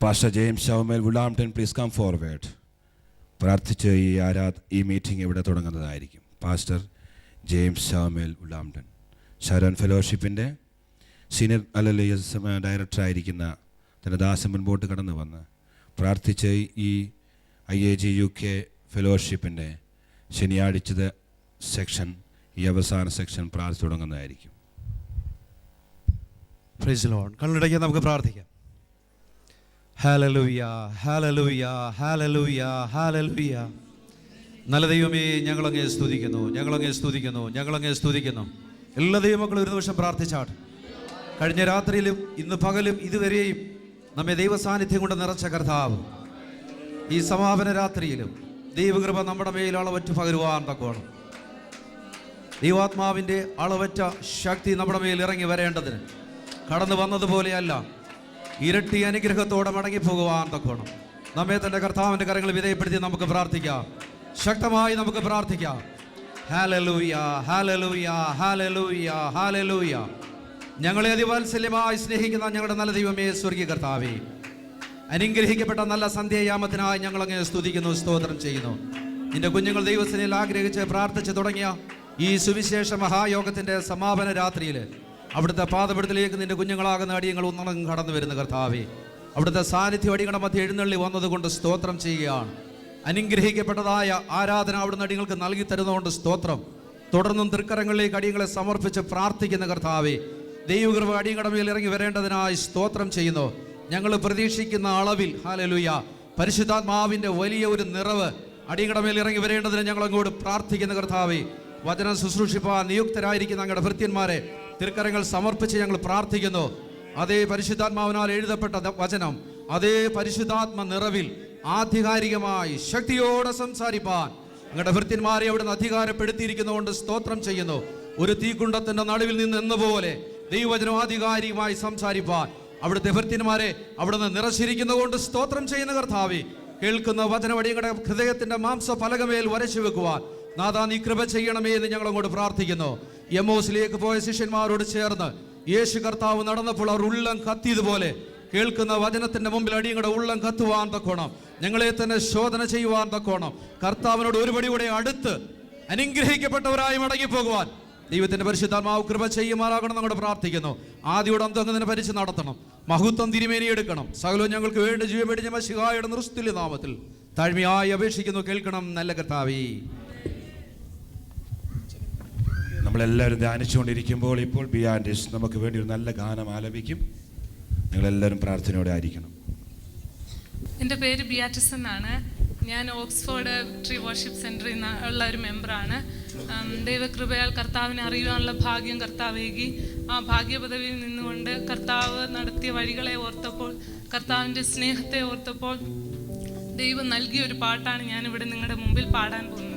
Pastor James ഷൗമേൽ വുള്ളാംടൺ, please come forward. പ്രാർത്ഥിച്ച് ഈ മീറ്റിംഗ് ഇവിടെ തുടങ്ങുന്നതായിരിക്കും. പാസ്റ്റർ ജെയിംസ് ഷൗമേൽ വുള്ളാംടൺ, ഷാരോൺ ഫെലോഷിപ്പിൻ്റെ സീനിയർ ഡയറക്ടറായിരിക്കുന്ന തൻ്റെ ദാസൻ മുൻപോട്ട് കടന്നു വന്ന് പ്രാർത്ഥിച്ച് ഈ IAG UK ഫെലോഷിപ്പിൻ്റെ ശനിയാഴ്ചത്തെ സെക്ഷൻ, ഈ അവസാന സെക്ഷൻ പ്രാർത്ഥിച്ചു തുടങ്ങുന്നതായിരിക്കും. Praise the Lord. കണ്ണടയ്ക്ക് നമുക്ക് പ്രാർത്ഥിക്കാം. Hallelujah, hallelujah, hallelujah, hallelujah. നല്ല ദൈവമേ, ഞങ്ങളങ്ങേ സ്തുതിക്കുന്നു, ഞങ്ങളങ്ങേ സ്തുതിക്കുന്നു, ഞങ്ങളങ്ങേ സ്തുതിക്കുന്നു. എല്ലാ ദൈവമക്കളും ഒരു നിമിഷം പ്രാർത്ഥിച്ചാട്ട്. കഴിഞ്ഞ രാത്രിയിലും ഇന്ന് പകലും ഇതുവരെയും നമ്മെ ദൈവസാന്നിധ്യം കൊണ്ട് നിറച്ച കർത്താവ്, ഈ സമാപന രാത്രിയിലും ദൈവകൃപ നമ്മുടെ മേൽ അളവറ്റ് പകരുവാൻ തക്കോണം. ദൈവാത്മാവിൻ്റെ അളവറ്റ ശക്തി നമ്മുടെ മേൽ ഇറങ്ങി വരേണ്ടതിന് കടന്നു വന്നതുപോലെയല്ല, ഇരട്ടി അനുഗ്രഹത്തോടെ മടങ്ങിപ്പോകുവാൻ തക്കോണം നമ്മെ തൻ്റെ കർത്താവിൻ്റെ കരങ്ങളിൽ വിധേയപ്പെടുത്തി നമുക്ക് പ്രാർത്ഥിക്കാം. ശക്തമായി നമുക്ക് പ്രാർത്ഥിക്കാം. Hallelujah, hallelujah, hallelujah, hallelujah. ഞങ്ങളെ അതിവാത്സല്യമായി സ്നേഹിക്കുന്ന ഞങ്ങളുടെ നല്ല ദൈവമേ, സ്വർഗീയ കർത്താവേ, അനുഗ്രഹിക്കപ്പെട്ട നല്ല സന്ധ്യായാമത്തിനായി ഞങ്ങളങ്ങ് സ്തുതിക്കുന്നു, സ്തോത്രം ചെയ്യുന്നു. നിന്റെ കുഞ്ഞുങ്ങൾ ദൈവസേനയിൽ ആഗ്രഹിച്ച് പ്രാർത്ഥിച്ച് തുടങ്ങിയ ഈ സുവിശേഷ മഹായോഗത്തിൻ്റെ സമാപന രാത്രിയിൽ അവിടുത്തെ പാദപീഠത്തിലേക്ക് നിന്റെ കുഞ്ഞുങ്ങളാകുന്ന അടിയങ്ങൾ ഒന്നടങ്കം കടന്നു വരുന്ന കർത്താവേ, അവിടുത്തെ സാന്നിധ്യം അടികളുടെ മധ്യ എഴുന്നള്ളി വന്നതുകൊണ്ട് സ്തോത്രം ചെയ്യുകയാണ്. അനുഗ്രഹിക്കപ്പെട്ടതായ ആരാധന അവിടുന്ന് അടിയങ്ങൾക്ക് നൽകി തരുന്നതുകൊണ്ട് സ്തോത്രം. തുടർന്നും തൃക്കരങ്ങളിലേക്ക് അടിയങ്ങളെ സമർപ്പിച്ച് പ്രാർത്ഥിക്കുന്ന കർത്താവേ, ദൈവകൃപ അടിയങ്ങളുടെ മേൽ ഇറങ്ങി വരേണ്ടതിനായി സ്തോത്രം ചെയ്യുന്നു. ഞങ്ങൾ പ്രതീക്ഷിക്കുന്ന അളവിൽ ഹല്ലേലൂയ പരിശുദ്ധാത്മാവിൻ്റെ വലിയ ഒരു നിറവ് അടിയങ്ങളുടെ മേൽ ഇറങ്ങി വരേണ്ടതിന് ഞങ്ങൾ അങ്ങോട്ട് പ്രാർത്ഥിക്കുന്ന കർത്താവേ, വചനം ശുശ്രൂഷിപ്പാൻ നിയുക്തരായിരിക്കുന്ന ഞങ്ങളുടെ ഭൃത്യന്മാരെ തിരുക്കരങ്ങൾ സമർപ്പിച്ച് ഞങ്ങൾ പ്രാർത്ഥിക്കുന്നു. അതേ പരിശുദ്ധാത്മാവിനാൽ എഴുതപ്പെട്ട വചനം അതേ പരിശുദ്ധാത്മ നിറവിൽ ആധികാരികമായി ശക്തിയോടെ സംസാരിപ്പാൻ ഞങ്ങളുടെ ഭൃത്യന്മാരെ അവിടുന്ന് അധികാരപ്പെടുത്തിയിരിക്കുന്നതുകൊണ്ട് സ്തോത്രം ചെയ്യുന്നു. ഒരു തീക്കുണ്ടത്തിന്റെ നടുവിൽ നിന്ന് എന്നപോലെ ദൈവവചനം ആധികാരികമായി സംസാരിപ്പാൻ അവിടുത്തെ ഭൃത്യന്മാരെ അവിടുന്ന് നിറച്ചിരിക്കുന്നതുകൊണ്ട് സ്തോത്രം ചെയ്യുന്ന കർത്താവേ, കേൾക്കുന്ന വചനവടിയുടെ ഹൃദയത്തിന്റെ മാംസ പലകമേൽ വരച്ചു വെക്കുവാൻ നാഥാ നീ കൃപ ചെയ്യണമേ എന്ന് ഞങ്ങൾ അങ്ങോട്ട് പ്രാർത്ഥിക്കുന്നു. എമ്മോസിലേക്ക് പോയ ശിഷ്യന്മാരോട് ചേർന്ന് യേശു കർത്താവ് നടന്നപ്പോൾ അവർ ഉള്ളം കത്തിയതുപോലെ കേൾക്കുന്ന വചനത്തിന്റെ മുമ്പിൽ അടിയങ്ങളുടെ ഉള്ളം കത്തുവാൻ തക്കോണം, ഞങ്ങളെ തന്നെ ശോധന ചെയ്യുവാൻ തക്കോണം, കർത്താവിനോട് ഒരുപടി കൂടെ അടുത്ത് അനുഗ്രഹിക്കപ്പെട്ടവരായി മടങ്ങിപ്പോകുവാൻ ദൈവത്തിന്റെ പരിശുദ്ധാത്മാവ് കൃപ ചെയ്യുമാറാകണം നമ്മുടെ പ്രാർത്ഥിക്കുന്നു. ആദ്യോടെ അന്തങ്ങനെ ഭരിച്ച് നടത്തണം, മഹത്വം തിരുമേനി എടുക്കണം. സകലവും ഞങ്ങൾക്ക് വേണ്ടി ജീവൻ വെടിഞ്ഞ മശിഹായുടെ നിസ്തുല്യ നാമത്തിൽ താഴ്മയായി അപേക്ഷിക്കുന്നു, കേൾക്കണം നല്ല കർത്താവേ. നമ്മളെല്ലാവരും ധ്യാനിച്ചുകൊണ്ടിരിക്കുമ്പോൾ ഇപ്പോൾ ബിയാൻഡിസ് നമുക്ക് വേണ്ടി ഒരു നല്ല ഗാനം ആലപിക്കും. നിങ്ങളെല്ലാവരും പ്രാർത്ഥനയോടെ ആയിരിക്കണം. എൻ്റെ പേര് ബിയാറ്റിസ് എന്നാണ്. ഞാൻ ഓക്സ്ഫോർഡ് വിക്ടറി വർഷിപ്പ് സെൻറ്ററിൽ ഉള്ള ഒരു മെമ്പറാണ്. ദൈവകൃപയാൽ കർത്താവിനെ അറിയുവാനുള്ള ഭാഗ്യം കർത്താവേകി. ആ ഭാഗ്യപദവിയിൽ നിന്നുകൊണ്ട് കർത്താവ് നടത്തിയ വഴികളെ ഓർത്തപ്പോൾ, കർത്താവിൻ്റെ സ്നേഹത്തെ ഓർത്തപ്പോൾ ദൈവം നൽകിയ ഒരു പാട്ടാണ് ഞാനിവിടെ നിങ്ങളുടെ മുമ്പിൽ പാടാൻ പോകുന്നത്.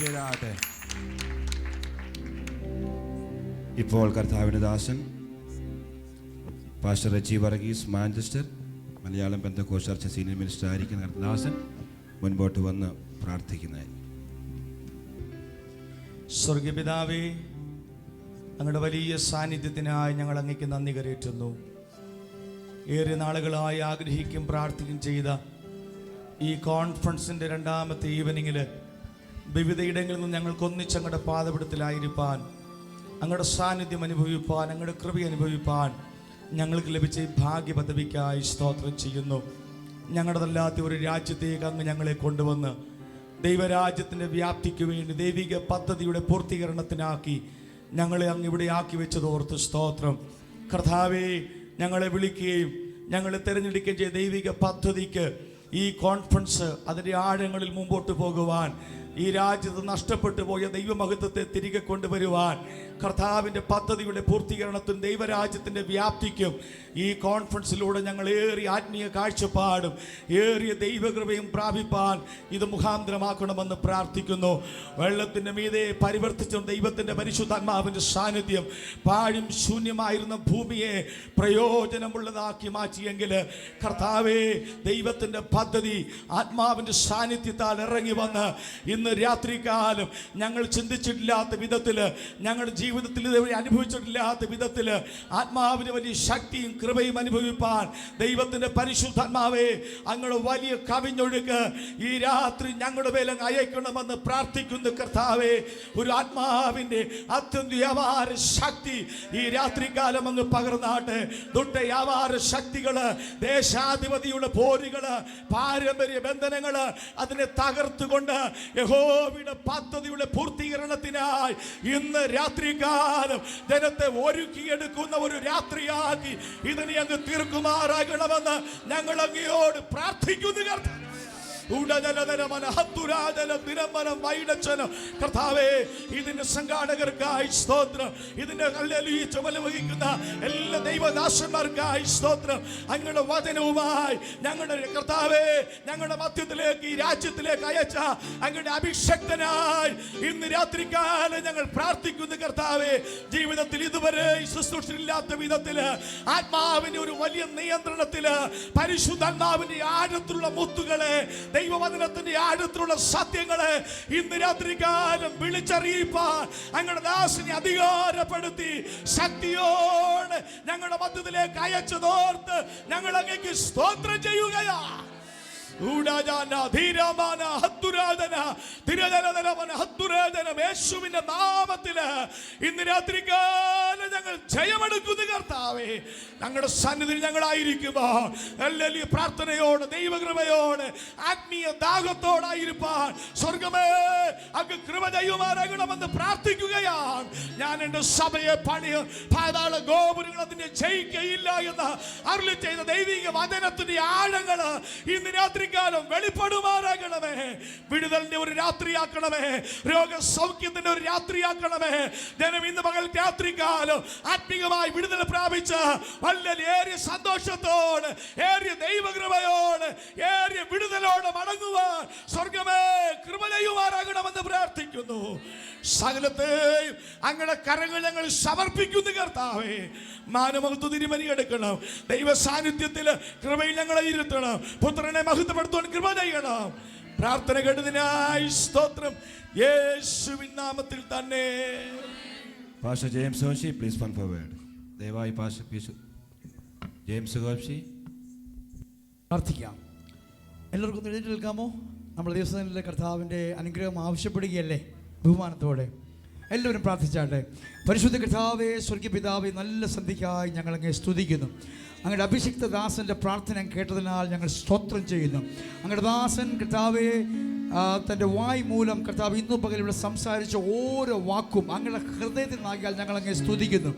ചെയ്താട്ടെ. ഇപ്പോൾ കർത്താവിൻ്റെ ദാസൻ pastor Reji Varghese, Manchester, Malayalam Pentecost church senior minister ആയിരിക്കുന്ന ദാസൻ മുൻപോട്ട് വന്ന് പ്രാർത്ഥിക്കുന്നതായി. സ്വർഗപിതാവേ, അങ്ങയുടെ വലിയ സാന്നിധ്യത്തിനായി ഞങ്ങൾ അങ്ങേക്ക് നന്ദി കരയറ്റുന്നു. ഏറെ നാളുകളായി ആഗ്രഹിക്കും പ്രാർത്ഥിക്കും ചെയ്ത ഈ കോൺഫറൻസിൻ്റെ രണ്ടാമത്തെ ഈവനിങ്ങിൽ വിവിധയിടങ്ങളിൽ നിന്നും ഞങ്ങൾക്കൊന്നിച്ച് അങ്ങയുടെ പാദപിടത്തിലായിരിക്കാൻ, അങ്ങയുടെ സാന്നിധ്യം അനുഭവിപ്പാൻ, അങ്ങയുടെ കൃപ അനുഭവിപ്പാൻ ഞങ്ങൾക്ക് ലഭിച്ച ഈ ഭാഗ്യപദവിക്കായി സ്തോത്രം ചെയ്യുന്നു. ഞങ്ങളുടേതല്ലാത്ത ഒരു രാജ്യത്തേക്ക് അങ്ങ് ഞങ്ങളെ കൊണ്ടുവന്ന് ദൈവരാജ്യത്തിൻ്റെ വ്യാപ്തിക്ക് വേണ്ടി ദൈവിക പദ്ധതിയുടെ പൂർത്തീകരണത്തിനാക്കി ഞങ്ങളെ അങ്ങ് ഇവിടെ ആക്കി വെച്ചതോർത്ത് സ്തോത്രം. കർത്താവേ, ഞങ്ങളെ വിളിക്കുകയും ഞങ്ങളെ തിരഞ്ഞെടുക്കുകയും ചെയ്ത ദൈവിക പദ്ധതിക്ക് ഈ കോൺഫറൻസ് അതിൻ്റെ ആഴങ്ങളിൽ മുമ്പോട്ട് പോകുവാൻ, ഈ രാജ്യത്ത് നഷ്ടപ്പെട്ടു പോയ ദൈവമഹത്വത്തെ തിരികെ കൊണ്ടുവരുവാൻ, കർത്താവിൻ്റെ പദ്ധതിയുടെ പൂർത്തീകരണത്തിനും ദൈവരാജ്യത്തിൻ്റെ വ്യാപ്തിക്കും ഈ കോൺഫറൻസിലൂടെ ഞങ്ങൾ ഏറിയ ആത്മീയ കാഴ്ചപ്പാടും ഏറിയ ദൈവകൃപയും പ്രാപിപ്പാൻ ഇത് മുഖാന്തരമാക്കണമെന്ന് പ്രാർത്ഥിക്കുന്നു. വെള്ളത്തിൻ്റെ മീതെ പരിവർത്തിച്ച ദൈവത്തിൻ്റെ പരിശുദ്ധാത്മാവിൻ്റെ സാന്നിധ്യം പാഴും ശൂന്യമായിരുന്ന ഭൂമിയെ പ്രയോജനമുള്ളതാക്കി മാറ്റിയെങ്കിൽ കർത്താവേ, ദൈവത്തിൻ്റെ പദ്ധതി ആത്മാവിൻ്റെ സാന്നിധ്യത്താൽ ഇറങ്ങി വന്ന് ഇന്ന് രാത്രികാലം ഞങ്ങൾ ചിന്തിച്ചിട്ടില്ലാത്ത വിധത്തിൽ, ഞങ്ങളുടെ ജീവിതത്തിൽ ഇതുവരെ അനുഭവിച്ചിട്ടില്ലാത്ത വിധത്തിൽ ആത്മാവിന് വലിയ ശക്തിയും കൃപയും അനുഭവിപ്പാൻ ദൈവത്തിൻ്റെ പരിശുദ്ധാത്മാവേ, അങ്ങയുടെ വലിയ കവിഞ്ഞൊഴുക്ക് ഈ രാത്രി ഞങ്ങളുടെ മേലെ അയക്കണമെന്ന് പ്രാർത്ഥിക്കുന്നു. കർത്താവേ, ഒരു ആത്മാവിൻ്റെ അത്യന്ത ശക്തി ഈ രാത്രികാലം അങ്ങ് പകർന്നാട്ടെ. ദുഷ്ട ശക്തികള്, ദേശാധിപതിയുടെ പോരുകള്, പാരമ്പര്യ ബന്ധനങ്ങള് അതിനെ തകർത്തുകൊണ്ട് യഹോവയുടെ പദ്ധതിയുടെ പൂർത്തീകരണത്തിനായി ഇന്ന് രാത്രികാലം ജനത്തെ ഒരുക്കിയെടുക്കുന്ന ഒരു രാത്രിയാക്കി ഇതിനെ അങ്ങ് തീർക്കുമാറാകണമെന്ന് ഞങ്ങൾ അങ്ങയോട് പ്രാർത്ഥിക്കുന്നു. കർത്താവേ, ഇതിന്റെ സംഘാടകർക്കായി സ്തോത്രം. ഇതിന്റെ ചുമല വഹിക്കുന്ന എല്ലാ ദൈവദാസന്മാർക്കായി സ്തോത്രം. അങ്ങയുടെ വചനവുമായി ഞങ്ങളുടെ കർത്താവേ, ഞങ്ങളുടെ മധ്യത്തിലേക്ക് ഈ രാജ്യത്തിലേക്ക് അയച്ച അങ്ങയുടെ അഭിഷക്തനായി ഇന്ന് രാത്രികാലം ഞങ്ങൾ പ്രാർത്ഥിക്കുന്നു. കർത്താവേ, ജീവിതത്തിൽ ഇതുവരെ ശുശ്രൂഷയില്ലാത്ത വിധത്തില് ആത്മാവിന്റെ ഒരു വലിയ നിയന്ത്രണത്തില് പരിശുദ്ധാത്മാവിന്റെ ആഴത്തിലുള്ള മുത്തുകളെ, ദൈവവചനത്തിന്റെ ആഴത്തിലുള്ള സത്യങ്ങളെ ഇന്ന് രാത്രികാലം വിളിച്ചറിയിപ്പാൻ അങ്ങയുടെ ദാസനെ അധികാരപ്പെടുത്തി ശക്തിയോടെ ഞങ്ങളുടെ മധ്യത്തിലേക്ക് അയച്ചതോർത്ത് ഞങ്ങൾ അങ്ങേക്ക് സ്തോത്രം ചെയ്യുകയാ. യേശുവിന്റെ നാമത്തില് ഇന്ന് രാത്രികാലം ഞങ്ങൾ ജയമെടുക്കുന്നു. കർത്താവേ, ഞങ്ങളുടെ സന്നിധിയിൽ ഞങ്ങളായിരിക്കുമ്പോ എല്ലാ പ്രാർത്ഥനയോട് ദൈവകൃപയോട് ആത്മീയ ദാഹത്തോടായിരിക്കാൻ സ്വർഗമേ അങ്ങ് കൃപ ചെയ്യുമാറാകണമെന്ന് പ്രാർത്ഥിക്കുകയാണ്. ഞാൻ എൻ്റെ സഭയെ പണിയ പാതാള ഗോപുരങ്ങൾ അതിനെ ജയിക്കയില്ല എന്ന് അരുളി ചെയ്ത ദൈവിക വചനത്തിന്റെ ആഴങ്ങള് ഇന്ന് രാത്രികാലം വെളിപ്പെടുമാറാകണമേ. വിടുതലിന്റെ ഒരു രാത്രിയാക്കണമേ, രോഗസൗഖ്യത്തിന്റെ ഒരു രാത്രിയാക്കണമേ. ജനം ഇന്ന് പകൽ രാത്രികാലം ആത്മീയമായി വിടുതൽ പ്രാപിച്ച് ഏറിയ സന്തോഷത്തോട്, ഏറിയ ദൈവകൃപയോട്, ഏറിയ വിടുതലോട് മടങ്ങുവാൻ സ്വർഗമേ കൃപ ചെയ്യുമാറാകണമെന്ന് പ്രാർത്ഥിക്കുന്നു. സകലത്തെയും അങ്ങയുടെ കരങ്ങൾ ഞങ്ങൾ സമർപ്പിക്കുന്നു. കർത്താവേ, മാനമഹത്വ തിരുമനി എടുക്കണം. ദൈവ സാന്നിധ്യത്തിൽ കൃപയിൽ ഞങ്ങളെ ഇരുത്തണം. പുത്രനെ മഹത്വപ്പെടുത്തുവാൻ കൃപ ചെയ്യണം. പ്രാർത്ഥന കേട്ടതിനായി സ്തോത്രം. യേശുവിൻ നാമത്തിൽ തന്നെ. പാസ്റ്റർ ജെയിംസ് ഹോഷി, പ്ലീസ് കം ഫോർവേഡ്. ദയവായി പാസ്റ്റർ ജെയിംസ് ഹോഷി പ്രാർത്ഥിക്കാം. എല്ലാവർക്കും എഴുന്നേറ്റ് നിൽക്കാമോ? നമ്മൾ ദിവസങ്ങളിലെ കർത്താവിൻ്റെ അനുഗ്രഹം ആവശ്യപ്പെടുകയല്ലേ? ബഹുമാനത്തോടെ എല്ലാവരും പ്രാർത്ഥിച്ചാട്ടെ. പരിശുദ്ധ കർത്താവേ, സ്വർഗീയ പിതാവേ, നല്ല സന്ധിക്കായി ഞങ്ങൾ അങ്ങേ സ്തുതിക്കുന്നു. അങ്ങയുടെ അഭിഷിക്ത ദാസൻ്റെ പ്രാർത്ഥന കേട്ടതിനാൽ ഞങ്ങൾ സ്തോത്രം ചെയ്യുന്നു. അങ്ങയുടെ ദാസൻ കർത്താവേ തൻ്റെ വായ് മൂലം കർത്താവ് ഇന്നു പകൽ ഇവിടെ സംസാരിച്ച ഓരോ വാക്കും അങ്ങയുടെ ഹൃദയത്തിൽ നൽകിയാൽ ഞങ്ങൾ അങ്ങേ സ്തുതിക്കുന്നു.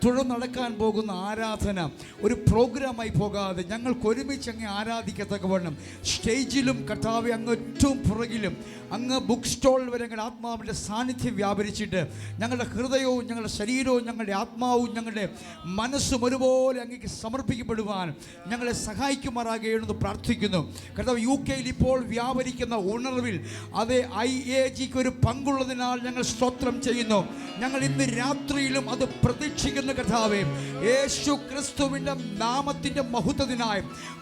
തുടർന്ന് നടക്കാൻ പോകുന്ന ആരാധന ഒരു പ്രോഗ്രാമായി പോകാതെ ഞങ്ങൾക്ക് ഒരുമിച്ച് അങ്ങ് ആരാധിക്കത്തക്കവണ്ണം സ്റ്റേജിലും കർത്താവെ അങ്ങ് ഏറ്റവും പുറകിലും അങ്ങ് ബുക്ക് സ്റ്റോൾ വരെ അങ്ങയുടെ ആത്മാവിൻ്റെ സാന്നിധ്യം വ്യാപരിച്ചിട്ട് ഞങ്ങളുടെ ഹൃദയവും ഞങ്ങളുടെ ശരീരവും ഞങ്ങളുടെ ആത്മാവും ഞങ്ങളുടെ മനസ്സും ഒരുപോലെ അങ്ങേക്ക് സമർപ്പിക്കപ്പെടുവാൻ ഞങ്ങളെ സഹായിക്കുമാറാകണമെന്ന് പ്രാർത്ഥിക്കുന്നു. കർത്താവ്, UK ഇപ്പോൾ വ്യാപരിക്കുന്ന ഉണർവിൽ അതേ IAGക്ക് ഒരു പങ്കുള്ളതിനാൽ ഞങ്ങൾ സ്തോത്രം ചെയ്യുന്നു. ഞങ്ങൾ ഇന്ന് രാത്രിയിലും അത് പ്രതീക്ഷിക്കുന്ന കർത്താവേ, യേശു ക്രിസ്തുവിൻ്റെ നാമത്തിൻ്റെ മഹത്വത്തിനായി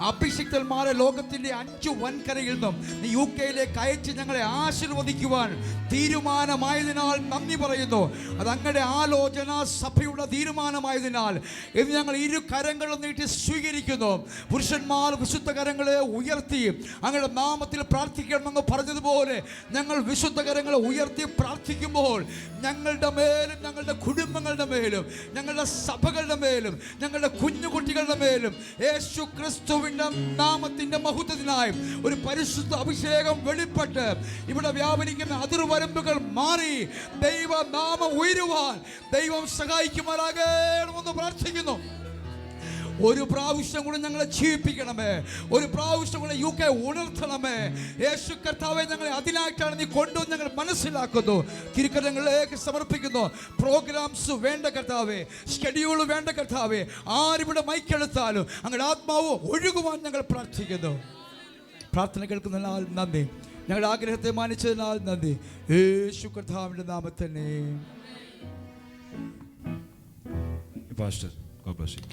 അഭിഷിക്തന്മാരെ ലോകത്തിൻ്റെ 5 വൻകരയിൽ നിന്നും നീ UK അയച്ച് ഞങ്ങളെ ആശീർവദിക്കുവാൻ തീരുമാനമായതിനാൽ നന്ദി പറയുന്നു. അത് അങ്ങയുടെ ആലോചന സഭയുടെ തീരുമാനമായതിനാൽ ഇന്ന് ഞങ്ങൾ 2 കരങ്ങളും നീട്ടി സ്വീകരിക്കുന്നു. പുരുഷന്മാർ വിശുദ്ധ കരങ്ങളെ ഉയർത്തി അങ്ങയുടെ നാമത്തിൽ പ്രാർത്ഥിക്കണമെന്ന് പറഞ്ഞതുപോലെ ഞങ്ങൾ വിശുദ്ധ കരങ്ങളെ ഉയർത്തി പ്രാർത്ഥിക്കുമ്പോൾ ഞങ്ങളുടെ മേലും ഞങ്ങളുടെ കുടുംബങ്ങളുടെ മേലും ഞങ്ങളുടെ സഭകളുടെ മേലും ഞങ്ങളുടെ കുഞ്ഞുകുട്ടികളുടെ മേലും യേശു ക്രിസ്തുവിൻ്റെ നാമത്തിൻ്റെ മഹത്വത്തിനായി ഒരു പരിശുദ്ധ അഭിഷേകം വെളിപ്പെട്ട് ഇവിടെ വ്യാപരിക്കുന്ന അതിർവരമ്പുകൾ മാറി ദൈവനാമം ഉയരുവാൻ ദൈവം സഹായിക്കുമാറാകണമെന്ന് പ്രാർത്ഥിക്കുന്നു. ഒരു പ്രാവശ്യം കൂടെ ഞങ്ങളെ ജീവിപ്പിക്കണമേ, ഒരു പ്രാവശ്യം കൂടെ UK ഉണർത്തണമേ. യേശു കർത്താവെ, ഞങ്ങളെ അതിനായിട്ടാണ് നീ കൊണ്ടുവന്ന് ഞങ്ങൾ മനസ്സിലാക്കുന്നു. തിരുക്കരങ്ങളിലേക്ക് സമർപ്പിക്കുന്നു. പ്രോഗ്രാംസ് വേണ്ട കർത്താവേ, ഷെഡ്യൂൾ വേണ്ട കർത്താവേ, ആരിവിടെ മൈക്കെടുത്താലും അങ്ങയുടെ ആത്മാവ് ഒഴുകുവാൻ ഞങ്ങൾ പ്രാർത്ഥിക്കുന്നു. പ്രാർത്ഥന കേൾക്കുന്നതിനാൽ നന്ദി, ഞങ്ങളുടെ ആഗ്രഹത്തെ മാനിച്ചതിനാൽ നന്ദി. യേശു കർത്താവിൻ്റെ നാമത്തിൽ തന്നെ. Pastor, God bless you.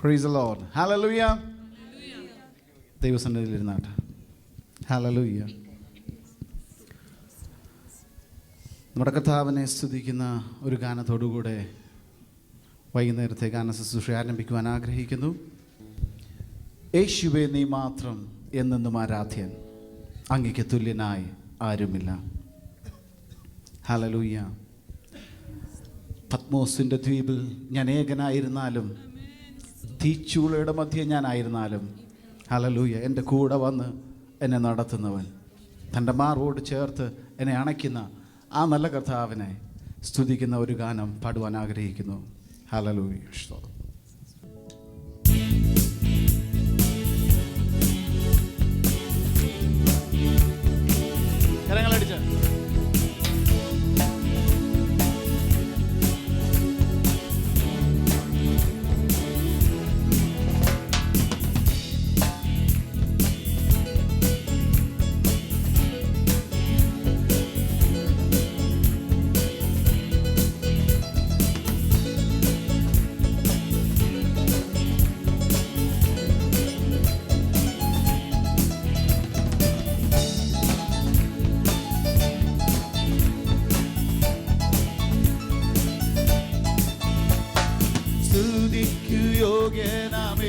Praise the Lord. Hallelujah. ദൈവസന്നിധിയിൽ ഇരുന്നാട്ടെ. Hallelujah. നമ്മുടെ കർത്താവിനെ സ്തുതിക്കുന്ന ഒരു ഗാനത്തോടുകൂടെ വൈകുന്നേരത്തെ ഗാന ശുശ്രൂഷ ആരംഭിക്കുവാൻ ആഗ്രഹിക്കുന്നു. യേശുവേ നീ മാത്രം എന്നെന്നും ആരാധ്യൻ, അങ്ങയ്ക്ക് തുല്യനായി ആരുമില്ല. ഹല്ലേലൂയ. പത്മോസിൻ്റെ ദ്വീപിൽ ഞാൻ ഏകനായിരുന്നാലും തീച്ചൂളയുടെ മധ്യേ ഞാനായിരുന്നാലും ഹല്ലേലൂയ, എൻ്റെ കൂടെ വന്ന് എന്നെ നടത്തുന്നവൻ, തൻ്റെ മാറോട് ചേർത്ത് എന്നെ അണയ്ക്കുന്ന ആ നല്ല കർത്താവിനെ സ്തുതിക്കുന്ന ഒരു ഗാനം പാടുവാൻ ആഗ്രഹിക്കുന്നു. ഹല്ലേലൂയ. സ്തോത്രം. കരങ്ങളടിച്ച്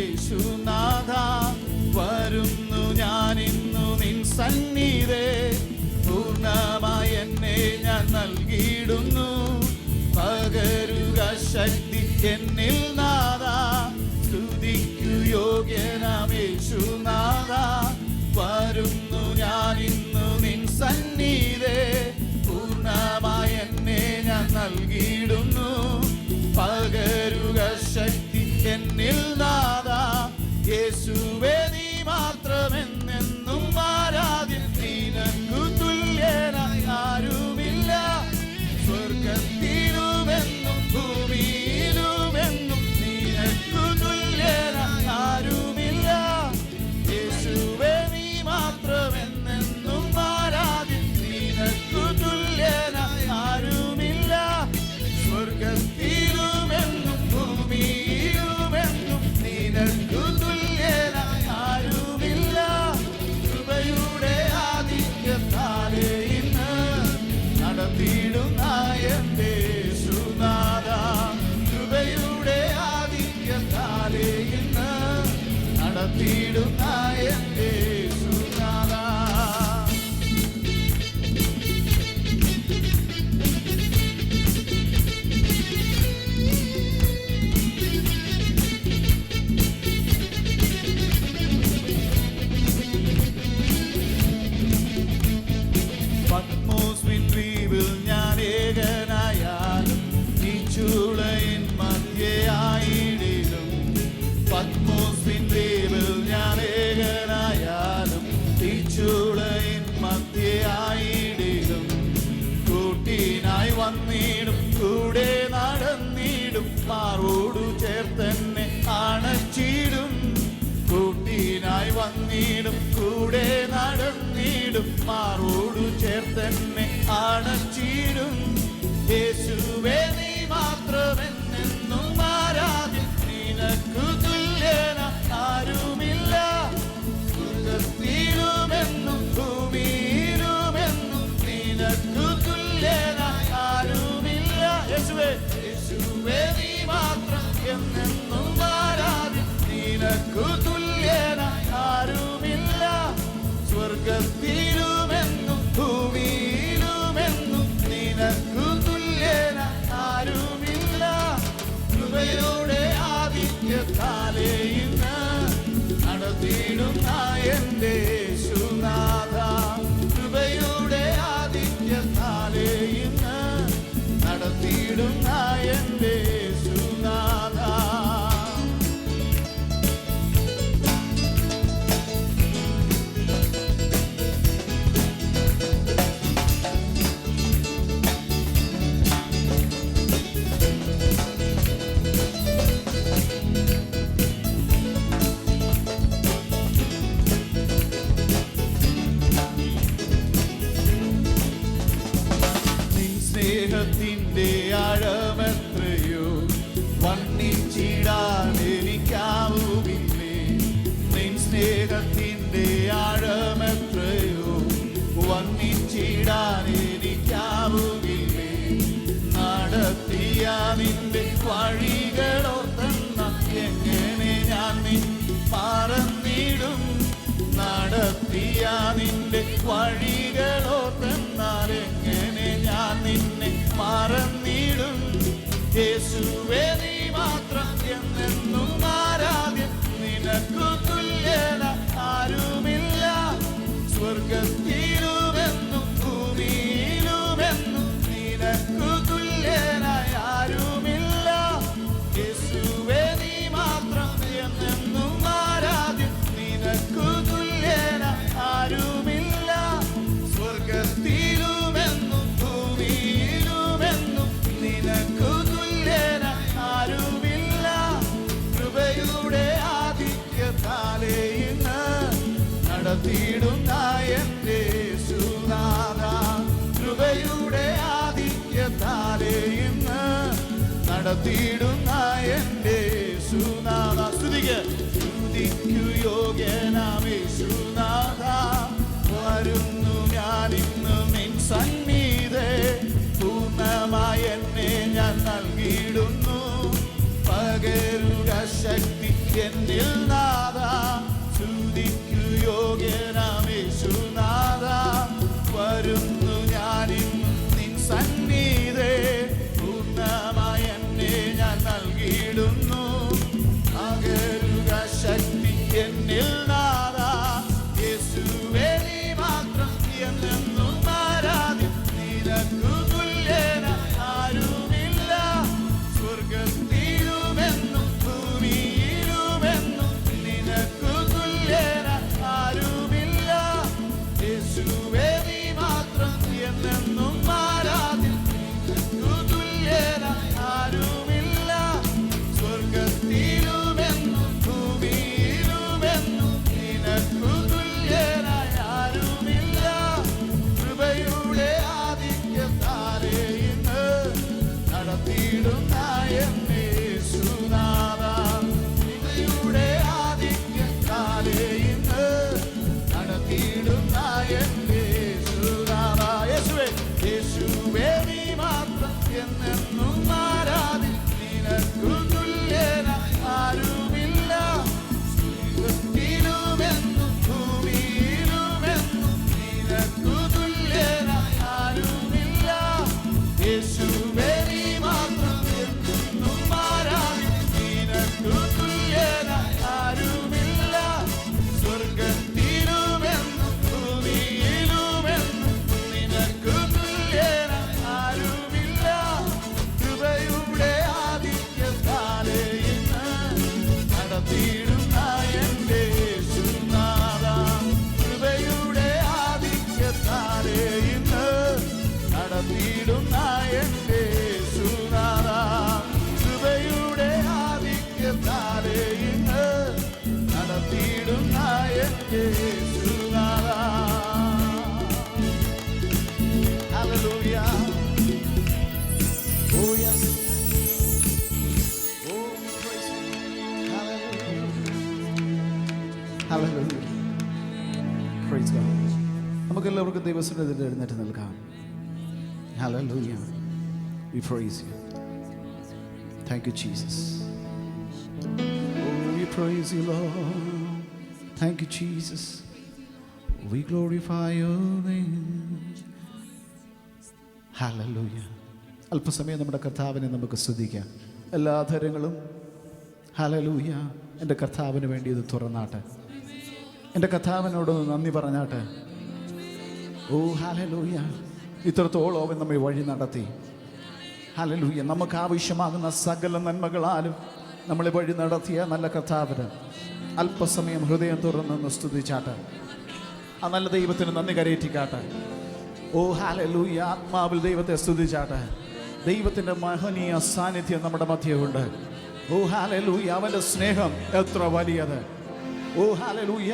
യേശുനാഥ, വരുന്നു ഞാനിന്നു നിൻ സന്നിധേ, പൂർണ്ണമായി എന്നെ ഞാൻ നൽകിയിടുന്നു, പകരുക ശക്തി എന്നിൽ നാഥ. സ്തുതിക്കു യോഗ്യനാം യേശുനാഥ, വരുന്നു ഞാനിന്നു നിൻ സന്നിധേ, പൂർണ്ണമായി എന്നെ ഞാൻ നൽകിയിടുന്നു, പകരുക ശക്തി എന്നിൽ നാഥ. യേശുവേ നീ മാത്രമെന്നെന്നും ആരാധ്യൻ, നിനക്കു തുല്യനായി ആരുമില്ല, സ്വർഗത്തിലുമെന്നും ഭൂമിയിലുമെന്നും നിനക്കു തുല്യനായി ആരുമില്ല. യേശുവേ നീ മാത്രമെന്നെന്നും മാറോടു ചേർത്തന്നെ അണച്ചിടും. കൂട്ടിനായി വന്നിടും, കൂടെ നടന്നിടും, മാറോടു ചേർത്തന്നെ അണച്ചിടും. യേശുവേ നീ മാത്രമെന്നെന്നും ആരാധ്യൻ, നിനക്കു തുല്യന ആരുമില്ല. സ്വർഗ്ഗത്തിലുമെന്നും ഭൂമിയിലുമെന്നും നിനക്കു തുല്യന ആരുമില്ല. യേശുവേ യേശുവേ നീ മാത്രം എന്നെന്നും ആരാധ്യൻ, നിനക്കു തുല്യന ആരുമില്ല. സ്വർഗ്ഗത്തിലുമെന്നും ഭൂമിയിലുമെന്നും നിനക്കു തുല്യന ആരുമില്ല. കൃപയുടെ ആദിത്യത്താലേ ഇന്ന് നടത്തിയിടുന്ന എൻ്റെ യേശുനാഥ. കൃപയുടെ ആദിത്യത്താലേ ഇന്ന് നടത്തിയിടുന്ന എൻ്റെ യേശുനാഥ. സ്നേഹത്തിൻ്റെ ആഴമെത്രയോ വർണ്ണിച്ചിടാൻ എനിക്കാവുകില്ലേ. നിൻ സ്നേഹത്തിൻ്റെ ആഴമെത്രയോ വർണ്ണിച്ചിടാൻ എനിക്കാവുകില്ലേ. നടത്തിയ നിന്റെ വഴികളോർത്തന്ന എങ്ങനെ ഞാൻ നിൻ മറന്നിടും. നടത്തിയ നിന്റെ വഴികളോർത്തന്നാൽ എങ്ങനെ ഞാൻ നിന്നെ മറന്നിടും. യേശുവേ നീ മാത്രം എന്നെന്നും ആരാധ്യൻ, നിനക്കു തുല്യന ആരുമില്ല. സ്വർഗ്ഗത്തിലുമെന്നും ഭൂമിയിലുമെന്നും നിനക്കു തുല്യനായി ആരുമില്ല. യേശുവേ നീ മാത്രം എന്നെന്നും ആരാധ്യൻ, നിനക്കു തുല്യന ആരുമില്ല. സ്വർഗ്ഗത്തിലുമെന്നും ഭൂമിയിലുമെന്നും നിനക്കു തുല്യന ആരുമില്ല. കൃപയുടെ ആദിത്യത്താലേ ഇന്ന് നടത്തിയിടുന്ന എൻ്റെ യേശുനാഥ. കൃപയുടെ ആദിത്യത്താലേ ഇന്ന് നടത്തിയിടുന്ന എൻ്റെ യേശുനാഥ. സ്തുതിക്കു യോഗ്യനാം യേശുനാഥ. വരുന്നു ഞാനിന്ന് നിൻ സന്നിധേ, പൂർണ്ണമായി എന്നെ ഞാൻ നൽകിയിടുന്നു. പകരുക ശക്തി എന്നിൽ നാഥ. സ്തുതിക്കു യോഗ്യനാം യേശുനാഥ. വരുന്നു ഞാനിന്ന് നിൻ സന്നിധേ, പൂർണ്ണമായി എന്നെ ഞാൻ നൽകിയിടുന്നു. പകരുക ശക്തി എന്നിൽ നാഥ. യേശുവേ നീ മാത്രം എന്നെന്നും ആരാധ്യൻ, നിനക്കു തുല്യന ആരുമില്ല. സ്വർഗ്ഗത്തിലുമെന്നും ഭൂമിയിലുമെന്നും നിനക്കു തുല്യന ആരുമില്ല. യേശുവേ നീ മാത്രം എന്നെന്നും ആരാധ്യൻ, നിനക്കു തുല്യന ആരുമില്ല. സ്വർഗ്ഗത്തിലുമെന്നും ഭൂമിയിലുമെന്നും നിനക്കു തുല്യനായി ആരുമില്ല. കൃപയുടെ ആദിത്യത്താലേ ഇന്ന് നടത്തിയിടുന്ന എൻ്റെ യേശുനാഥ. കൃപയുടെ ആദിത്യത്താലേ ഇന്ന് നടത്തിയിടുന്ന എൻ്റെ യേശുനാഥ. യേശുവേ യേശുവേ നീ മാത്രം എന്നെന്നും ആരാധ്യൻ, നിനക്കു തുല്യനായി ആരുമില്ല. സ്വർഗ്ഗത്തിലുമെന്നും ഭൂമിയിലുമെന്നും നിനക്കു തുല്യനായി ആരുമില്ല. യേശുവേ നീ മാത്രം എന്നെന്നും ആരാധ്യൻ, നിനക്കു തുല്യനായി ആരുമില്ല. സ്വർഗ്ഗത്തിലുമെന്നും ഭൂമിയിലുമെന്നും നിനക്കു തുല്യനായി ആരുമില്ല. കൃപയുടെ ആദിത്യത്താലേ ഇന്ന് നടത്തിയിടുന്ന എൻ്റെ യേശുനാഥ. കൃപയുടെ ആദിത്യത്താലേ ഇന്ന് നടത്തിയിടുന്ന എൻ്റെ yes. Oh, we praise you. Hallelujah. Hallelujah. Praise God. നമുക്കെല്ലാവർക്കും ദൈവസന്നിധിയിൽ എഴുന്നേറ്റ് നിൽക്കാം. Hallelujah. We praise you. Thank you, Jesus. Oh, we praise you, Lord. Thank you, Jesus. We glorify your name. Hallelujah. അല്പസമയം നമ്മുടെ കർത്താവിനെ നമുക്ക് സ്തുതിക്കാം. എല്ലാ ധരങ്ങളും ഹല്ലേലൂയ എൻ്റെ കർത്താവിന് വേണ്ടി ഇത് തുറന്നാട്ടെ. എൻ്റെ കർത്താവിനോടൊന്ന് നന്ദി പറഞ്ഞാട്ടെ. ഓ ഹല്ലേലൂയ. ഇത്രത്തോളം അവൻ നമ്മെ വഴി നടത്തി. ഹല്ലേലൂയ. നമുക്ക് ആവശ്യമാകുന്ന സകല നന്മകളാലും നമ്മളെ വഴി നടത്തിയ നല്ല കർത്താവിന് അല്പസമയം ഹൃദയം തുറന്നൊന്ന് സ്തുതിച്ചാട്ടെ. ആ നല്ല ദൈവത്തിന് നന്ദി കരയേറ്റിക്കാട്ടെ. ഓ ഹല്ലേലൂയ. ആത്മാവിൽ ദൈവത്തെ സ്തുതിച്ചാട്ടെ. ദൈവത്തിൻ്റെ മഹനീയ സാന്നിധ്യം നമ്മുടെ മധ്യമുണ്ട്. ഓ ഹല്ലേലൂയ. അവൻ്റെ സ്നേഹം എത്ര വലിയത്. ഓ ഹല്ലേലൂയ.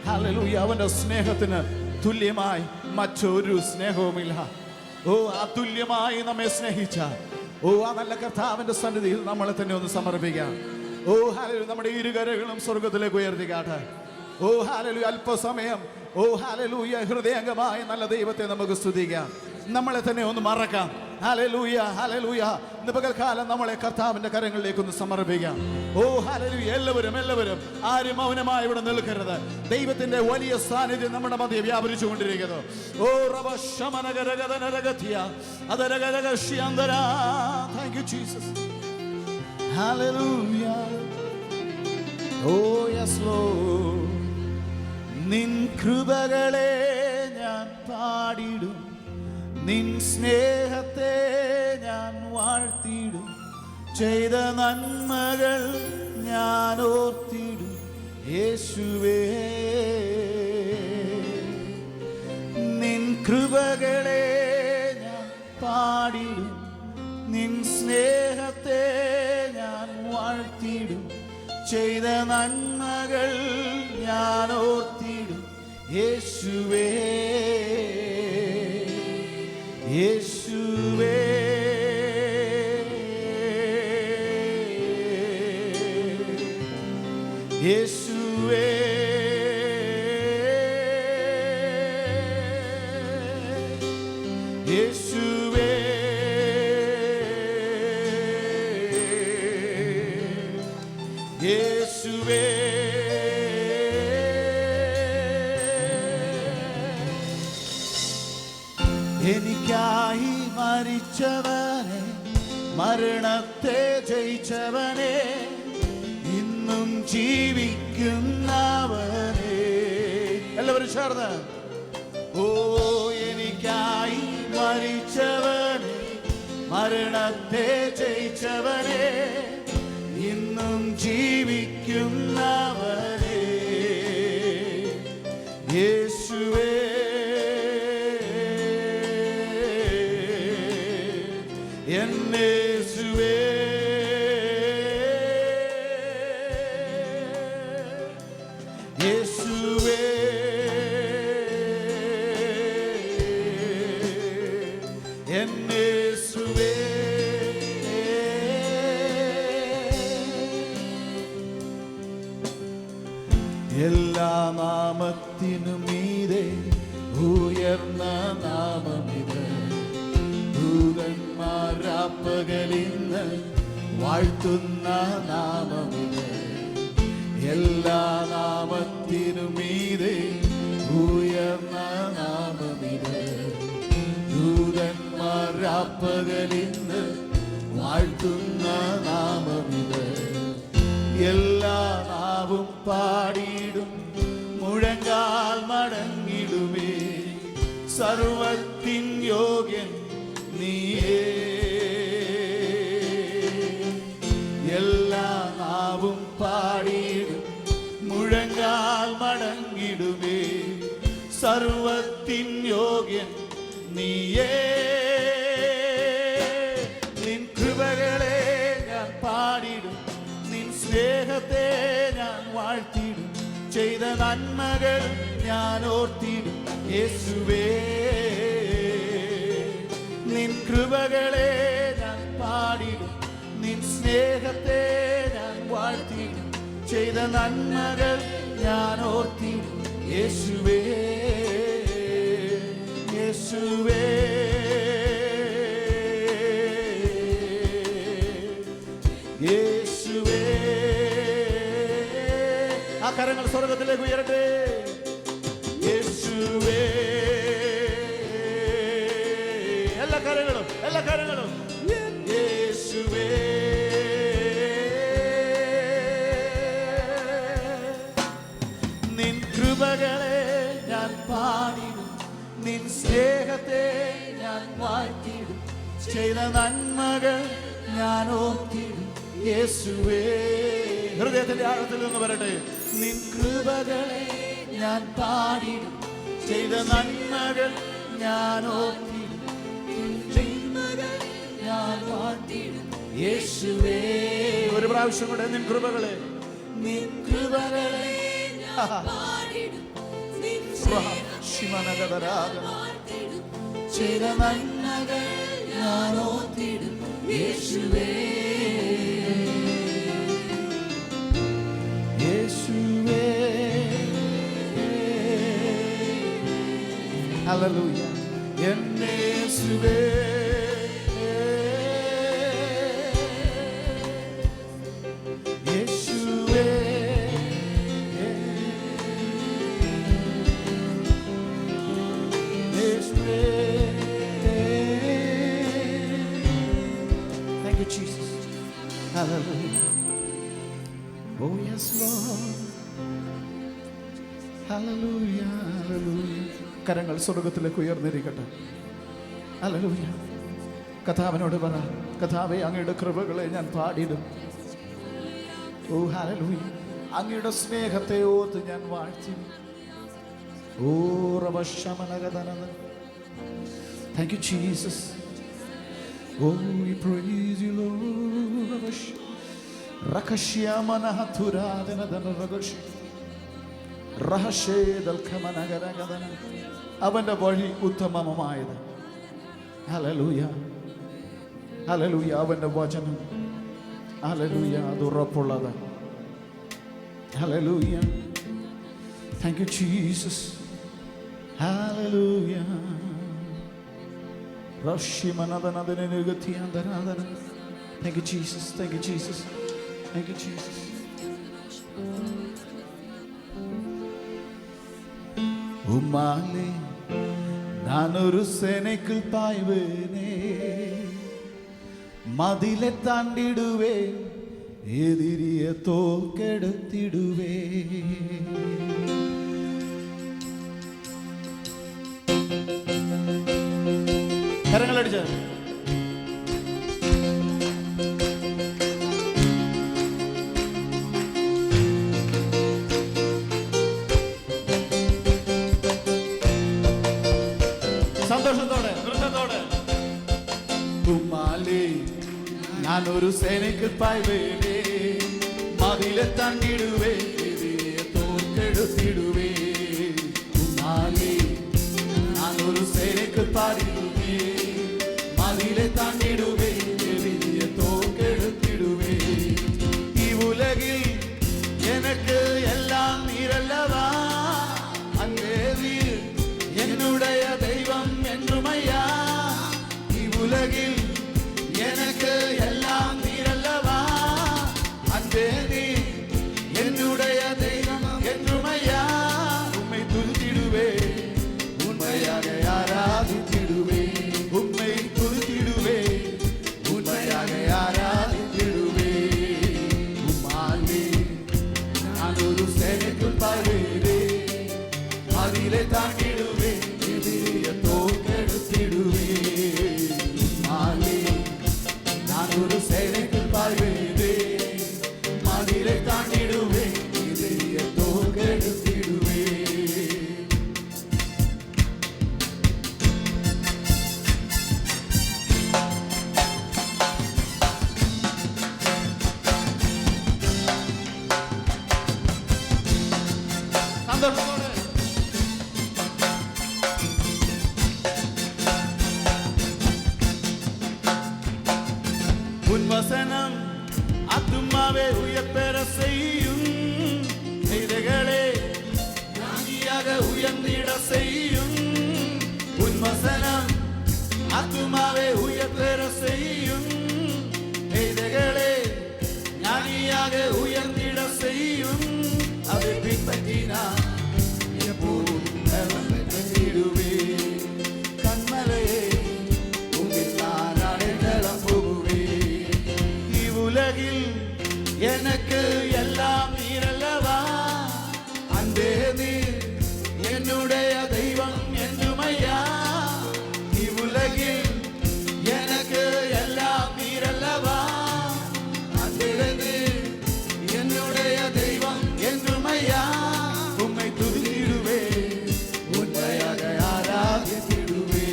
ഹല്ലേലൂയ. അവൻ്റെ സ്നേഹത്തിന് തുല്യമായി മറ്റൊരു സ്നേഹവുമില്ല. ഓ അതുല്യമായി നമ്മെ സ്നേഹിച്ച ഓ ആ നല്ല കർത്താവിൻ്റെ സന്നിധിയിൽ നമ്മളെ തന്നെ ഒന്ന് സമർപ്പിക്കാം. ഓ ഹല്ലേലൂയ. നമ്മുടെ ഇരുകരകളും സ്വർഗത്തിലേക്ക് ഉയർത്തിക്കാട്ടെ. ഓ ഹല്ലേലൂയ. അല്പസമയം ഓ ഹല്ലേലൂയ ഹൃദയംഗമായ നല്ല ദൈവത്തെ നമുക്ക് സ്തുതിക്കാം. നമ്മളെ തന്നെ ഒന്ന് മറക്കാം. ഹല്ലേലൂയ. ഹല്ലേലൂയ. ഇന്ന് പകൽക്കാലം നമ്മളെ കർത്താവിൻ്റെ കരങ്ങളിലേക്ക് ഒന്ന് സമർപ്പിക്കാം. ഓ ഹല്ലേലൂയ. എല്ലാവരും ആരും മൗനമായി ഇവിടെ നിൽക്കരുത്. ദൈവത്തിന്റെ വലിയ സാന്നിധ്യം നമ്മുടെ മധ്യ വ്യാപരിച്ചു കൊണ്ടിരിക്കുന്നു. ഓ റബശമനഗരഗദനരഗതിയ അതരഗദഗശ്യന്തര. Thank you Jesus. Hallelujah. Oh yes Lord. നിൻ കൃപകളെ ഞാൻ പാടിടും, നിൻ സ്നേഹത്തെ ഞാൻ വാഴ്ത്തിടും, ചെയ്ത നന്മകൾ ഞാൻ ഓർത്തിടും യേശുവേ. നിൻ കൃപകളെ ഞാൻ പാടിടും, നിൻ സ്നേഹത്തെ ഞാൻ വാഴ്ത്തിടും, ചെയ്ത നന്മകൾ ഞാൻ ഓർത്തിടും യേശുവേ. യേശുവേ. യേശുവേ. യേശുവേ. യേശുവേ. എനിക്കായി മരിച്ചവനെ, മരണത്തെ ജയിച്ചവനെ, ഇന്നും ജീവിക്കുന്നവനെ. എല്ലാവരും ചേർന്ന് ഓ എനിക്കായി മരിച്ചവനെ, മരണത്തെ ജയിച്ചവനെ, ഇന്നും ജീവിക്കുന്നവനെ യേശുവേ. യേശുവേ. യേശുവേ. യേശുവേ. എല്ലാ നാമത്തിനും മീതെ ഉയർന്ന നാമമിത്, ദൂതന്മാരാപ്പകലിന്ന് വാഴ്ത്തുന്ന നാമമിത്. എല്ലാ നാമത്തിനും മീതെ ഉയർന്ന നാമമിത്, ദൂതന്മാരാപ്പകലിന്ന് വാഴ്ത്തുന്ന നാമമിത്. എല്ലാ നാവും പാടിയിടും, മുഴങ്കാൽ മടങ്ങിടുമേ, സർവത്തിൻ യോഗ്യൻ നീയേ. എല്ലാ നാവും പാടിയിടും, മുഴങ്കാൽ മടങ്ങിടുമേ, സർവത്തിൻ യോഗ്യൻ നീയേ. നിൻ കൃപകളെ ഞാൻ പാടിടും, നിൻ സ്നേഹത്തെ ഞാൻ വാഴ്ത്തിടും, ചെയ്ത നന്മകൾ ഞാൻ ഓർത്തിടും യേശുവേ. നിൻ കൃപകളെ ഞാൻ പാടിടും നിൻ സ്നേഹത്തെ ഞാൻ വാഴ്ത്തിടും ചെയ്ത നന്മകൾ ഞാൻ ഓർത്തിടും യേശുവേ യേശുവേ യേശുവേ. ആ കരങ്ങൾ സ്വർഗത്തിലേക്ക് ഉയരട്ടെ. യേശുവേ. എല്ലാ കരങ്ങളും യേശുവേ. നിൻ കൃപകളെ ഞാൻ പാടിടും നിൻ സ്നേഹത്തെ ഞാൻ വാഴ്ത്തിടും ചെയ്ത നന്മകൾ ഞാൻ ഓർത്തിടും യേശുവേ. ഹൃദയത്തിന്റെ ആഴത്തിൽ നിന്ന് പറയട്ടെ. നിൻ കൃപകളെ ഞാൻ പാടിടും ചെയ്ത നന്മകൾ ഞാൻ ഓർത്തിടും ഞാൻ വാഴ്ത്തിടും യേശുവേ. ഒരു പ്രാവശ്യം കൂടെ നിൻ കൃപകളെ ചെയ്ത നന്മകൾ ഞാൻ ഓർത്തിടും യേശുവേ യേശുവേ. ഹല്ലേലൂയ. എന്നെ യേശുവേ യേശുവേ യേശുവേ. Thank you Jesus. Hallelujah. Oh yes Lord. Hallelujah. Hallelujah. കരങ്ങൾ സ്വർഗത്തിലേക്ക് ഉയർന്നിരിക്കട്ടെ. ഹല്ലേലൂയ. കഥാവിനോട് പറ, കഥാവേ അങ്ങയുടെ കൃപകളെ ഞാൻ പാടിടും. ഓ ഹല്ലേലൂയ. അങ്ങയുടെ സ്നേഹത്തെ ഓർത്ത് ഞാൻ വാഴ്ത്തി. ഓ റബശമനഗദനന. Thank you Jesus. Oh we praise you Lord. അവന്റെ വഴി ഉത്തമമായത്. Hallelujah hallelujah. അവന്റെ വചനം ഹല്ലേലൂയ അത് ഉറപ്പുള്ളത്. Hallelujah. Thank you Jesus. Hallelujah. Thank you Jesus. Thank you Jesus. Thank you Jesus. ഉമ്മാലേ നാനൊരു സേനയ്ക്ക് പായ്വേനേ മതിലെ താണ്ടിടുവേ എതിരിയെ തോക്കെടുത്തിടുവേ. കരങ്ങളടിച്ച സന്തോഷത്തോടെ നൃത്തത്തോടെ. ഉമ്മാലേ ഞാനൊരു സേനയ്ക്ക് പായ്വേനേ മതിലെ താണ്ടിടുവേ എതിരിയെ തോക്കെടുത്തിടുവേ. ഉമ്മാലേ ഞാനൊരു സേനയ്ക്ക് പാടിടുവേ മതിലെ താണ്ടിടുവേ എതിരിയെ തോക്കെടുത്തിടുവേ. ഈ ഉലകിൽ எனக்கு எல்லாம் நீரல்லவா அங்கே நீர் என்னுடைய தெய்வம் என்றுமையா. ഈ ഉലകിൽ எனக்கு எல்லாம் நீரல்லவா அங்கே நீர் என்னுடைய தெய்வம் என்றுமையா. உம்மை துதித்திடுவே உண்மையாக ஆராதித்திடுவே. உம்மை துதித்திடுவே உண்மையாக ஆராதித்திடுவே. உம்மாலே நான் ஒரு சேனைக்கு பாடுவே அதிலே தாண்டிடுவே எதிரிய தோக்கெடுத்திடுவே. உம்மாலே நான் வசனம் ஆத்துமாவே உயர்பெற செய்யும். செய்திகளே ஞானியாக உயர்ந்திட செய்யும். உன் வசனம் ஆத்துமாவே உயர்பெற செய்யும். செய்திகளே ஞானியாக உயர்ந்திட செய்யும். அதை பின்பற்றினார் எப்போதும் பெற்றிடுவே. கண்மலையே உங்கள் நான் அடைக்கலம் புகுவே. இவ்வுலகில் எனக்கு எல்லாம் நீரல்லவா, அன்பே நீர் என்னுடைய தெய்வம் என்றுமையா. இவ்வுலகில் எனக்கு எல்லாம் நீரல்லவா, அன்பே நீர் என்னுடைய தெய்வம் என்றுமையா. உம்மை துதித்திடுவே, உண்மையாக ஆராதித்திடுவே.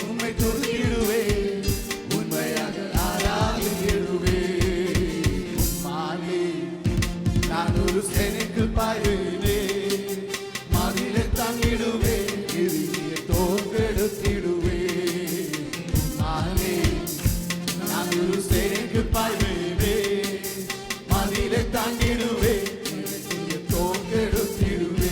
உம்மை துதித்திடுவே, உண்மையாக ஆராதித்திடுவே. உம்மாலே நான் ஒரு சேனைக்கு பாய்வேனே, மதிலை தங்கிடுவே, எதிரியை தோற்கெடுத்திடுவே. உம்மாலே நான் ஒரு சேனைக்கு பாய்வேனே, மதிலை தாங்கிடுவே, எதிரியை தோற்கெடுத்திடுவே.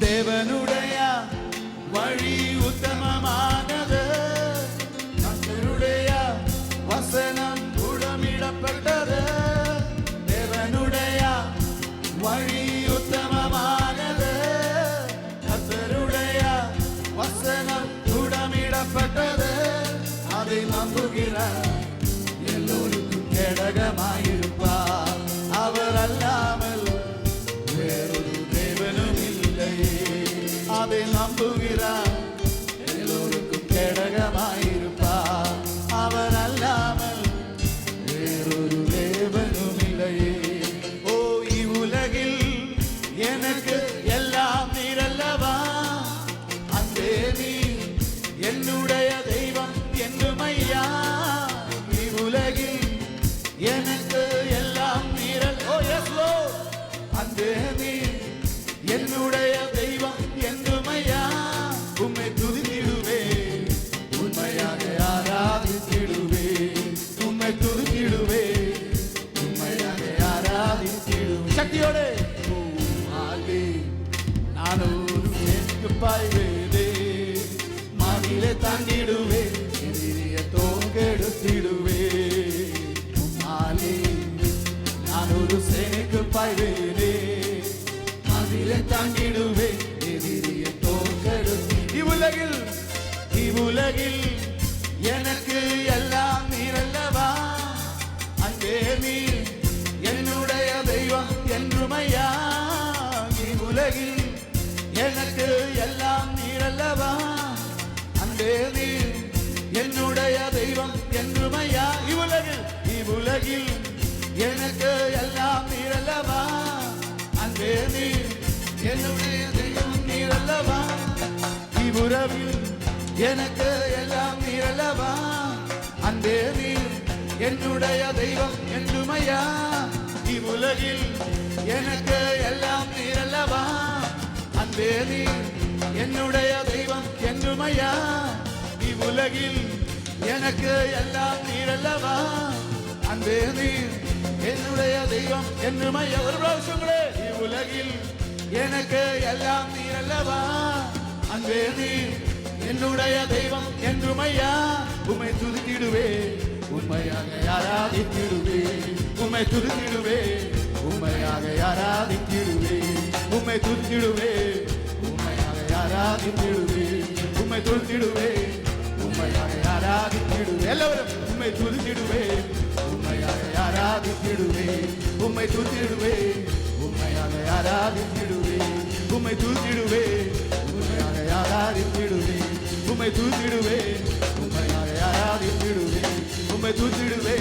தேவனுடைய வழி உத்தமமானது, கர்த்தருடைய வசனம் உடமிடப்பட்டது. தேவனுடைய வழி உத்தமமானது, கர்த்தருடைய வசனம் உடமிடப்பட்டது. அதை நம்புகிறார் எல்லோருக்கும் கேடகமாயிருப்பார். அவர் அல்லாமல் வேறொரு தேவனும் இல்லையே. அதை நம்புகிறார் எல்லோருக்கும் கேடகமாயிருப்பார். அவர் அல்லாமல் வேறொரு தேவனும் இல்லையே. ஓ இவ்வுலகில் எனக்கு எல்லாம் நீரல்லவா, அன்பே நீ என்னுடைய தெய்வம் என்றுமையா. இவ்வுலகில் எனக்கு எல்லாம் நீரல். ஓ எஸ் லார்ட், அன்பே நீ என்னுடைய தெய்வம் என்றுமையா. உம்மை துதித்திடுவே, உண்மையாக ஆராதித்திடுவே. உம்மை துதித்திடுவே, உண்மையாக ஆராதித்திடுவே. சக்தியோடு நானூறு எனக்கு பாய்வேதே, மதிலை தாண்டிடுவே, எதிரிய தோங்கெடுத்திடுவே. நானூறு சேனைக்கு பாய்வேதே, மதிலை தாண்டிடுவே, எதிரிய தோற்கெடுத்து. இவ்வுலகில் எனக்கு எல்லாம் நீரல்லவா, அன்பே நீர் என்னுடைய தெய்வம் என்றுமையா. இவ்வுலகில் எனக்கு எல்லாம் நீரல்லவா, அன்பே நீர் என்னுடைய தெய்வம் என்றுமையா. இவ்வுலகில் எனக்கு எல்லாம் நீரல்லவா, அன்பே நீர் என்னுடைய தெய்வம் நீரல்லவா. இவ்வுறவில் எனக்கு எல்லாம் நீரல்லவா, அன்பே நீர் என்னுடைய தெய்வம் என்றுமையா. இவ்வுலகில் எனக்கு எல்லாம் நீரல்லவா, அன்பே நீர் என்னுடைய தெய்வம் என்றுமையா. இவ்வுலகில் எனக்கு எல்லாம் நீரல்லவா, அன்பே நீர் என்னுடைய தெய்வம் என்றுமையா. ஒரு பிராവശ്யங்களே, இவ்வுலகில் எனக்கு எல்லாம் நீரல்லவா, அன்பே நீர் என்னுடைய தெய்வம் என்றுமையா. உம்மை துதித்திடுவே, உண்மையாக ஆராதித்திடுவே. உம்மை துதித்திடுவே, உண்மையாக ஆராதித்திடுவே. உம்மை துதித்திடுவே, உண்மையாக ஆராதித்திடுவே. உம்மை துதித்திடுவே, உண்மையாக ஆராதித்திடுவே. எல்லாரும் உம்மை துதித்திடுவே, உண்மையாக ஆராதித்திடுவே. உம்மை துதித்திடுவே, உண்மையாக ஆராதித்திடுவே. உம்மை துதித்திடுவே, உண்மையாக ஆராதித்திடுவே. உம்மை துதித்திடுவே, உண்மையாக ஆராதித்திடுவே. உம்மை துதித்திடுவே,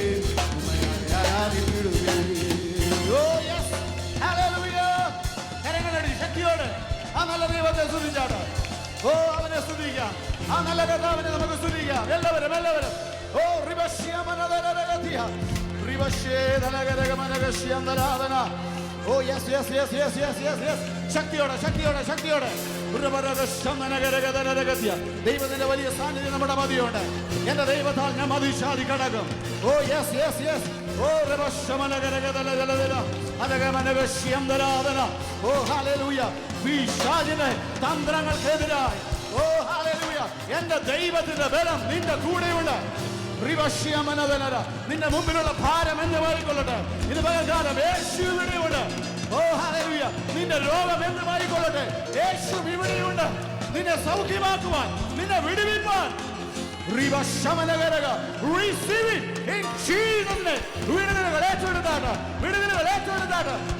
സ്തുതിക്കാം. ആ നല്ല കർത്താവിനെ നമുക്ക് സ്തുതിക്കാം. എല്ലാവരും എല്ലാവരും. ഓ റിബശ്യമനദരഗതിയ റിബശ്യേദലഗരഗമനഗശ്യന്തരാധന. Oh yes yes yes yes yes yes yes. ശക്തിയോടെ ശക്തിയോടെ ശക്തിയോടെ. ദൈവത്തിന്റെ വലിയ സാന്നിധ്യം നമ്മുടെ മതിയുണ്ട്. എന്റെ ദൈവത്താൽ ഞാൻ മതിശാദി കടക്കും. Oh yes yes yes. Oh oh hallelujah. പിശാചിന്റെ തന്ത്രങ്ങൾക്കെതിരായി ഓ ഹല്ലേലൂയ എന്റെ ദൈവത്തിന്റെ ബലം നിന്റെ കൂടെയുണ്ട്. നിന്റെ മുമ്പിലുള്ള ഭാരം എന്ന് മാറിക്കൊള്ളട്ടെ. ഇത് പകൽക്കാലം യേശു ഇവിടെയുണ്ട്. ഓ ഹല്ലേലൂയ. നിന്റെ രോഗം എന്ന് മാറിക്കൊള്ളട്ടെ. യേശു ഇവിടെയുണ്ട്. നിന്നെ സൗഖ്യമാക്കുവാൻ, നിന്നെ വിടുവിപ്പാൻ.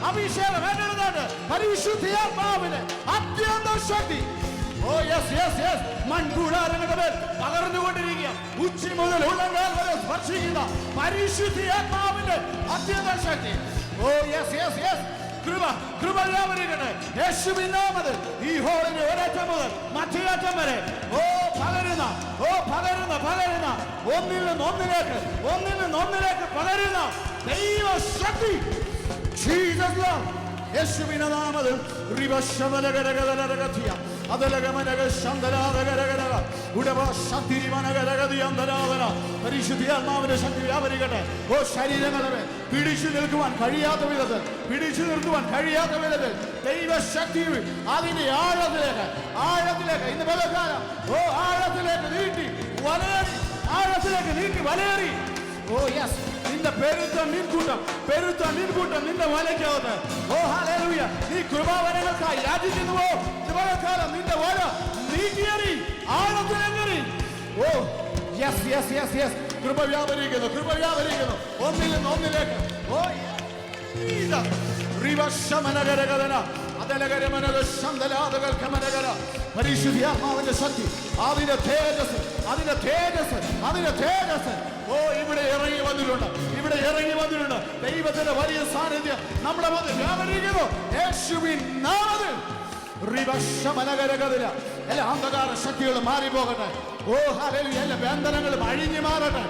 അഭിഷേകം ഏറ്റെടുത്താട്ട് പരിശുദ്ധാത്മാവിന്റെ അത്യന്ത ശക്തി. Oh yes yes yes. മൺകൂടാരങ്ങളുടെ മേൽ പകർന്നുകൊണ്ടിരിക്കുക. ഉച്ചി മുതൽ ഉള്ളങ്കാൽ വരെ സ്പർശിക്കുന്ന പരിശുദ്ധാത്മാവിന്റെ അത്യന്ത ശക്തി. Oh yes yes yes. കൃപ കൃപ വ്യാപരിക്കട്ടെ യേശുവിൻ നാമത്തിൽ. ഈ ഹോളിന്റെ ഒരറ്റം മുതൽ മറ്റേ അറ്റം വരെ ഓ പകരുന്ന പകരുന്ന ഒന്നിൽ നിന്ന് ഒന്നിലേക്ക് പകരുന്ന ദൈവശക്തി. Jesus love. യേശുവിന്റെ നാമത്തിൽ പരിശുദ്ധാത്മാവിന്റെ ശക്തി വ്യാപരിക്കട്ടെ. ഓ ശരീരങ്ങളെ പിടിച്ചു നിർത്തുവാൻ കഴിയാത്ത വിധത്തിൽ ദൈവശക്തി അതിന്റെ ആഴത്തിലേക്ക് ഇന്ന് പലകാലം ഓ ആഴത്തിലേക്ക് നീട്ടി വലയേറി. ഓ യെസ്. നിന്റെ പെരുത്ത മീൻകൂട്ടം നിന്റെ വലയ്ക്കകത്ത്. ഓ ഹല്ലേലൂയ. നീ കൃപാവരങ്ങൾക്കായി യാചിക്കുന്നുവോ? ഇതുപോലെക്കാലം നിന്റെ വല നീക്കിയേറി ആഴത്തിലേറി. Oh yes yes yes yes. കൃപ വ്യാപരിക്കുന്നു ഒന്നിൽ നിന്ന് ഒന്നിലേക്ക്. ഓ പരിശുദ്ധാത്മാവിന്റെ ശക്തി അതിന്റെ തേജസ്. ഓ ഇവിടെ ഇറങ്ങി വന്നിട്ടുണ്ട്. ദൈവത്തിന്റെ വലിയ സാന്നിധ്യം നമ്മുടെ മധ്യ വ്യാപരിക്കുന്നു. യേശുവിൻ നാമത്തിൽ എല്ലാ അന്ധകാര ശക്തികളും മാറിപ്പോകട്ടെ. ഓ ഹല്ലേലൂയ. എല്ലാ ബന്ധനങ്ങളും അഴിഞ്ഞു മാറട്ടെ.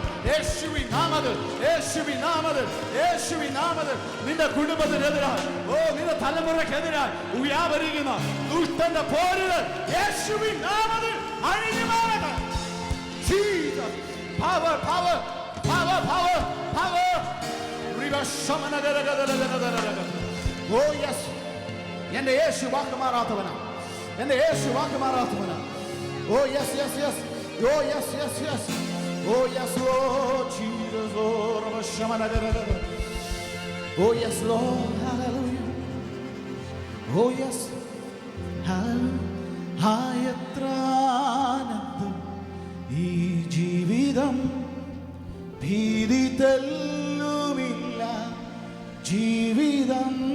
യേശുവിൻ നാമത്തിൽ നിന്റെ കുടുംബത്തിനെതിരായി ഓ നിന്റെ തലമുറക്കെതിരായി വ്യാപരിക്കുന്ന ദുഷ്ടന്റെ പോരുകൾ യേശുവിൻ നാമത്തിൽ അഴിഞ്ഞു മാറട്ടെ. Jesus power. Oh yes. എന്റെ യേശു വാക്ക് മാറാത്തവനാ. Oh yes yes yes. Oh yes yes yes. Oh yes Lord Jesus. Oh yes Lord. Hallelujah. Oh yes. എത്ര ആനന്ദം ഈ ജീവിതം. ഭീതി തെല്ലുമില്ല ജീവിതം.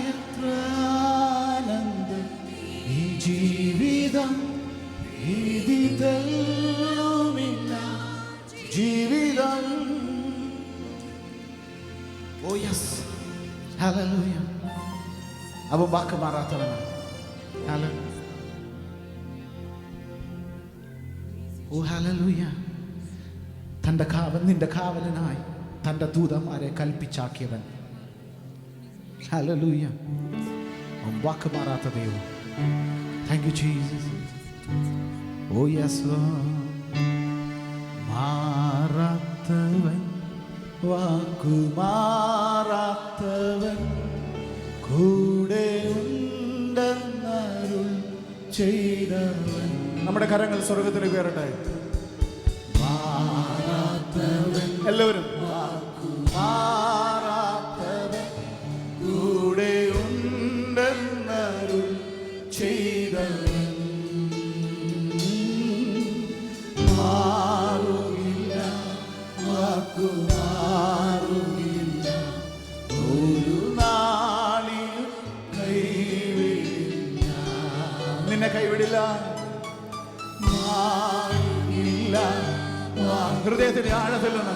എത്ര ആനന്ദം ഈ ജീവിതം. ഭീതി തെല്ലുമില്ല ജീവിതം. Oh yes. ഹല്ലേലൂയ. അവൻ വാക്ക് മാറാത്തവനാണ്. ഹല്ലേലൂയ. ഓ ഹല്ലേലൂയ. നിന്റെ കാവലനായി തന്റെ ദൂതന്മാരെ കൽപ്പിച്ചാക്കിയവൻ. ഹല്ലേലൂയ. അവൻ വാക്ക് മാറാത്ത ദൈവം. Thank you Jesus. Oh yes Lord. മാറാത്തവൻ വാക്കുമാറാത്തവൻ കൂടെ ഉണ്ടെന്നരുൾ ചെയ്തവൻ. നമ്മുടെ കരങ്ങൾ സ്വർഗത്തിലേക്ക് ഉയരട്ടെ. എല്ലാവരും മാറാത്തവൻ കൂടെ ഉണ്ടെന്നരുൾ ചെയ്തവൻ. മാറുകില്ല വാക്കുമാറുകില്ല ഒരു നാളിലും കൈവിടില്ല. നിന്നെ കൈവിടില്ല. ഹൃദയത്തിന്റെ ആഴത്തിൽ നിന്ന്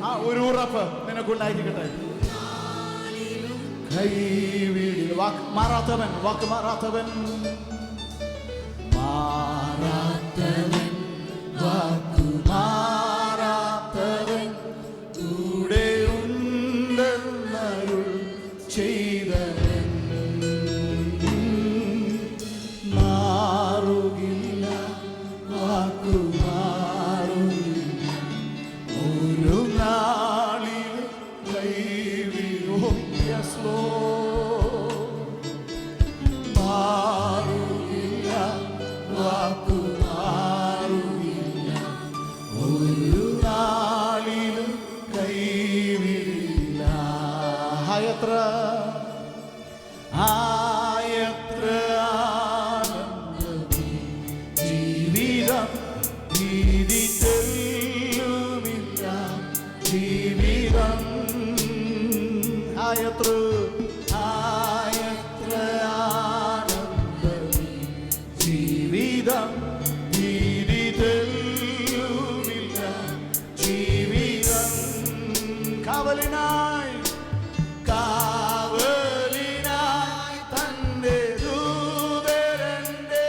ആ ഒരു ഉറപ്പ് നിനക്കുണ്ടായിരിക്കട്ടെ. കൈവിടില്ല. വാക്ക് മാറാത്തവൻ, വാക്ക് മാറാത്തവൻ, മാറാത്തവൻ, വാക്ക് മാറാത്തവൻ, കൂടെ ഉണ്ടെന്നരുൾ ചെയ്തവൻ, മാറുകില്ല, വാക്കു മാറുകില്ല, ഒരു നാളിൽ കൈവിടും. Yes, Lord. മാറുകില്ല, വാക്കു മാറുകില്ല, ഒരു നാളിലും കൈവിടില്ല. ആയത്ര ആയത്ര ആനന്ദമേ ജീവിതം, ഭീതി തെല്ലുമില്ല ജീവിതം. ആയത്ര ആയത്ര ആനന്ദമേ ജീവിതം, ഭീതി തെല്ലുമില്ല ജീവിതം. കാവലിനായി കാവലിനായി തന്റെ ദൂതരന്റെ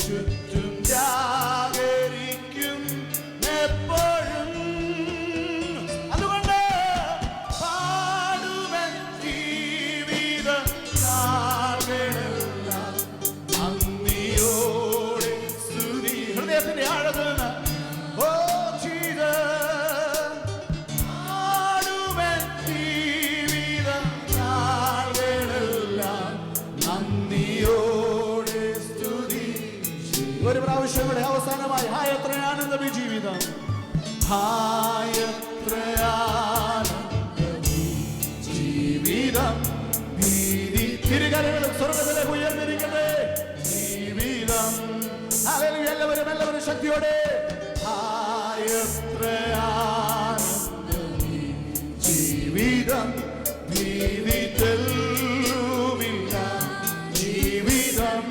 ചുറ്റും ജാഗരിക്കും എപ്പോഴും. അതുകൊണ്ട് പാടുവൻ ജീവിത നാളുകളെല്ലാം നന്ദിയോടെ സ്തുതി. ഹൃദയത്തിന്റെ ആഴത്തിൽ നിന്ന് ഓ ജീസസ്, പാടുവൻ ജീവിത നാളുകളെല്ലാം നന്ദിയോടെ സ്തുതി. ഒരു പ്രാവശ്യം കൂടെ അവസാനമായി ഹായത്ര ആനന്ദമേ ജീവിതം, ഹായത്ര ആനന്ദമേ ജീവിതം, ഭീതി തിരുകരകളും സ്വർഗ്ഗത്തിലേക്ക് ഉയർന്നിരിക്കട്ടെ ജീവിതം. ഹല്ലേലൂയ. എല്ലാവരും ശക്തിയോടെ ഹായത്ര ആനന്ദമേ ജീവിതം, ഭീതി തെല്ലുമില്ല ജീവിതം.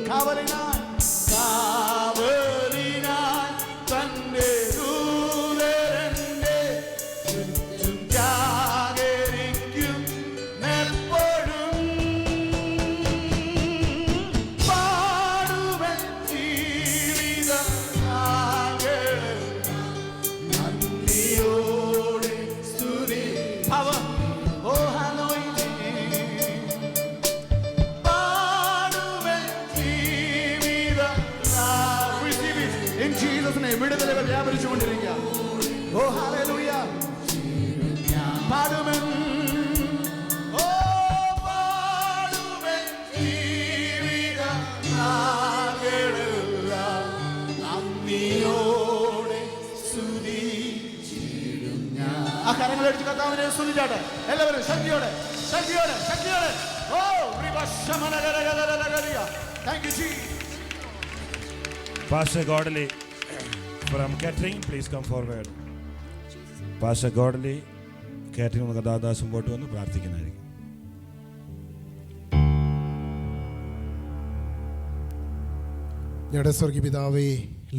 കാവലിനായി കാവലിനായി തന്റെ ദൂതരന്റെ ചുറ്റും ജാഗരിക്കും എപ്പോഴും. പാടുവൻ ജീവിത നാളുകളെല്ലാം നന്ദിയോടെ സ്തുതി. Power. Oh, hallelujah. പാടുവൻ ജീവിത നാൾ. Receive it in Jesus' name. വിടുതലുകൾ വ്യാപരിച്ചുകൊണ്ടിരിക്കുക. Oh, hallelujah. പാടുവൻ, ഓ പാടുവൻ ജീവിത നാളുകളെല്ലാം നന്ദിയോടെ സ്തുതിച്ചിടും ഞാൻ. ആ കരങ്ങളടിച്ച് കർത്താവിനെ സ്തുതിച്ചാട്ടെ എല്ലാവരും ശക്തിയോടെ ശക്തിയോടെ ശക്തിയോടെ. Oh thank you Jesus. Pastor Godley from Catering, please come forward. Pastor Godley, Catering ദാദാസ് മുമ്പോട്ട് വന്ന് പ്രാർത്ഥിക്കുന്നതായിരിക്കും. ഞങ്ങളുടെ സ്വർഗീയപിതാവേ,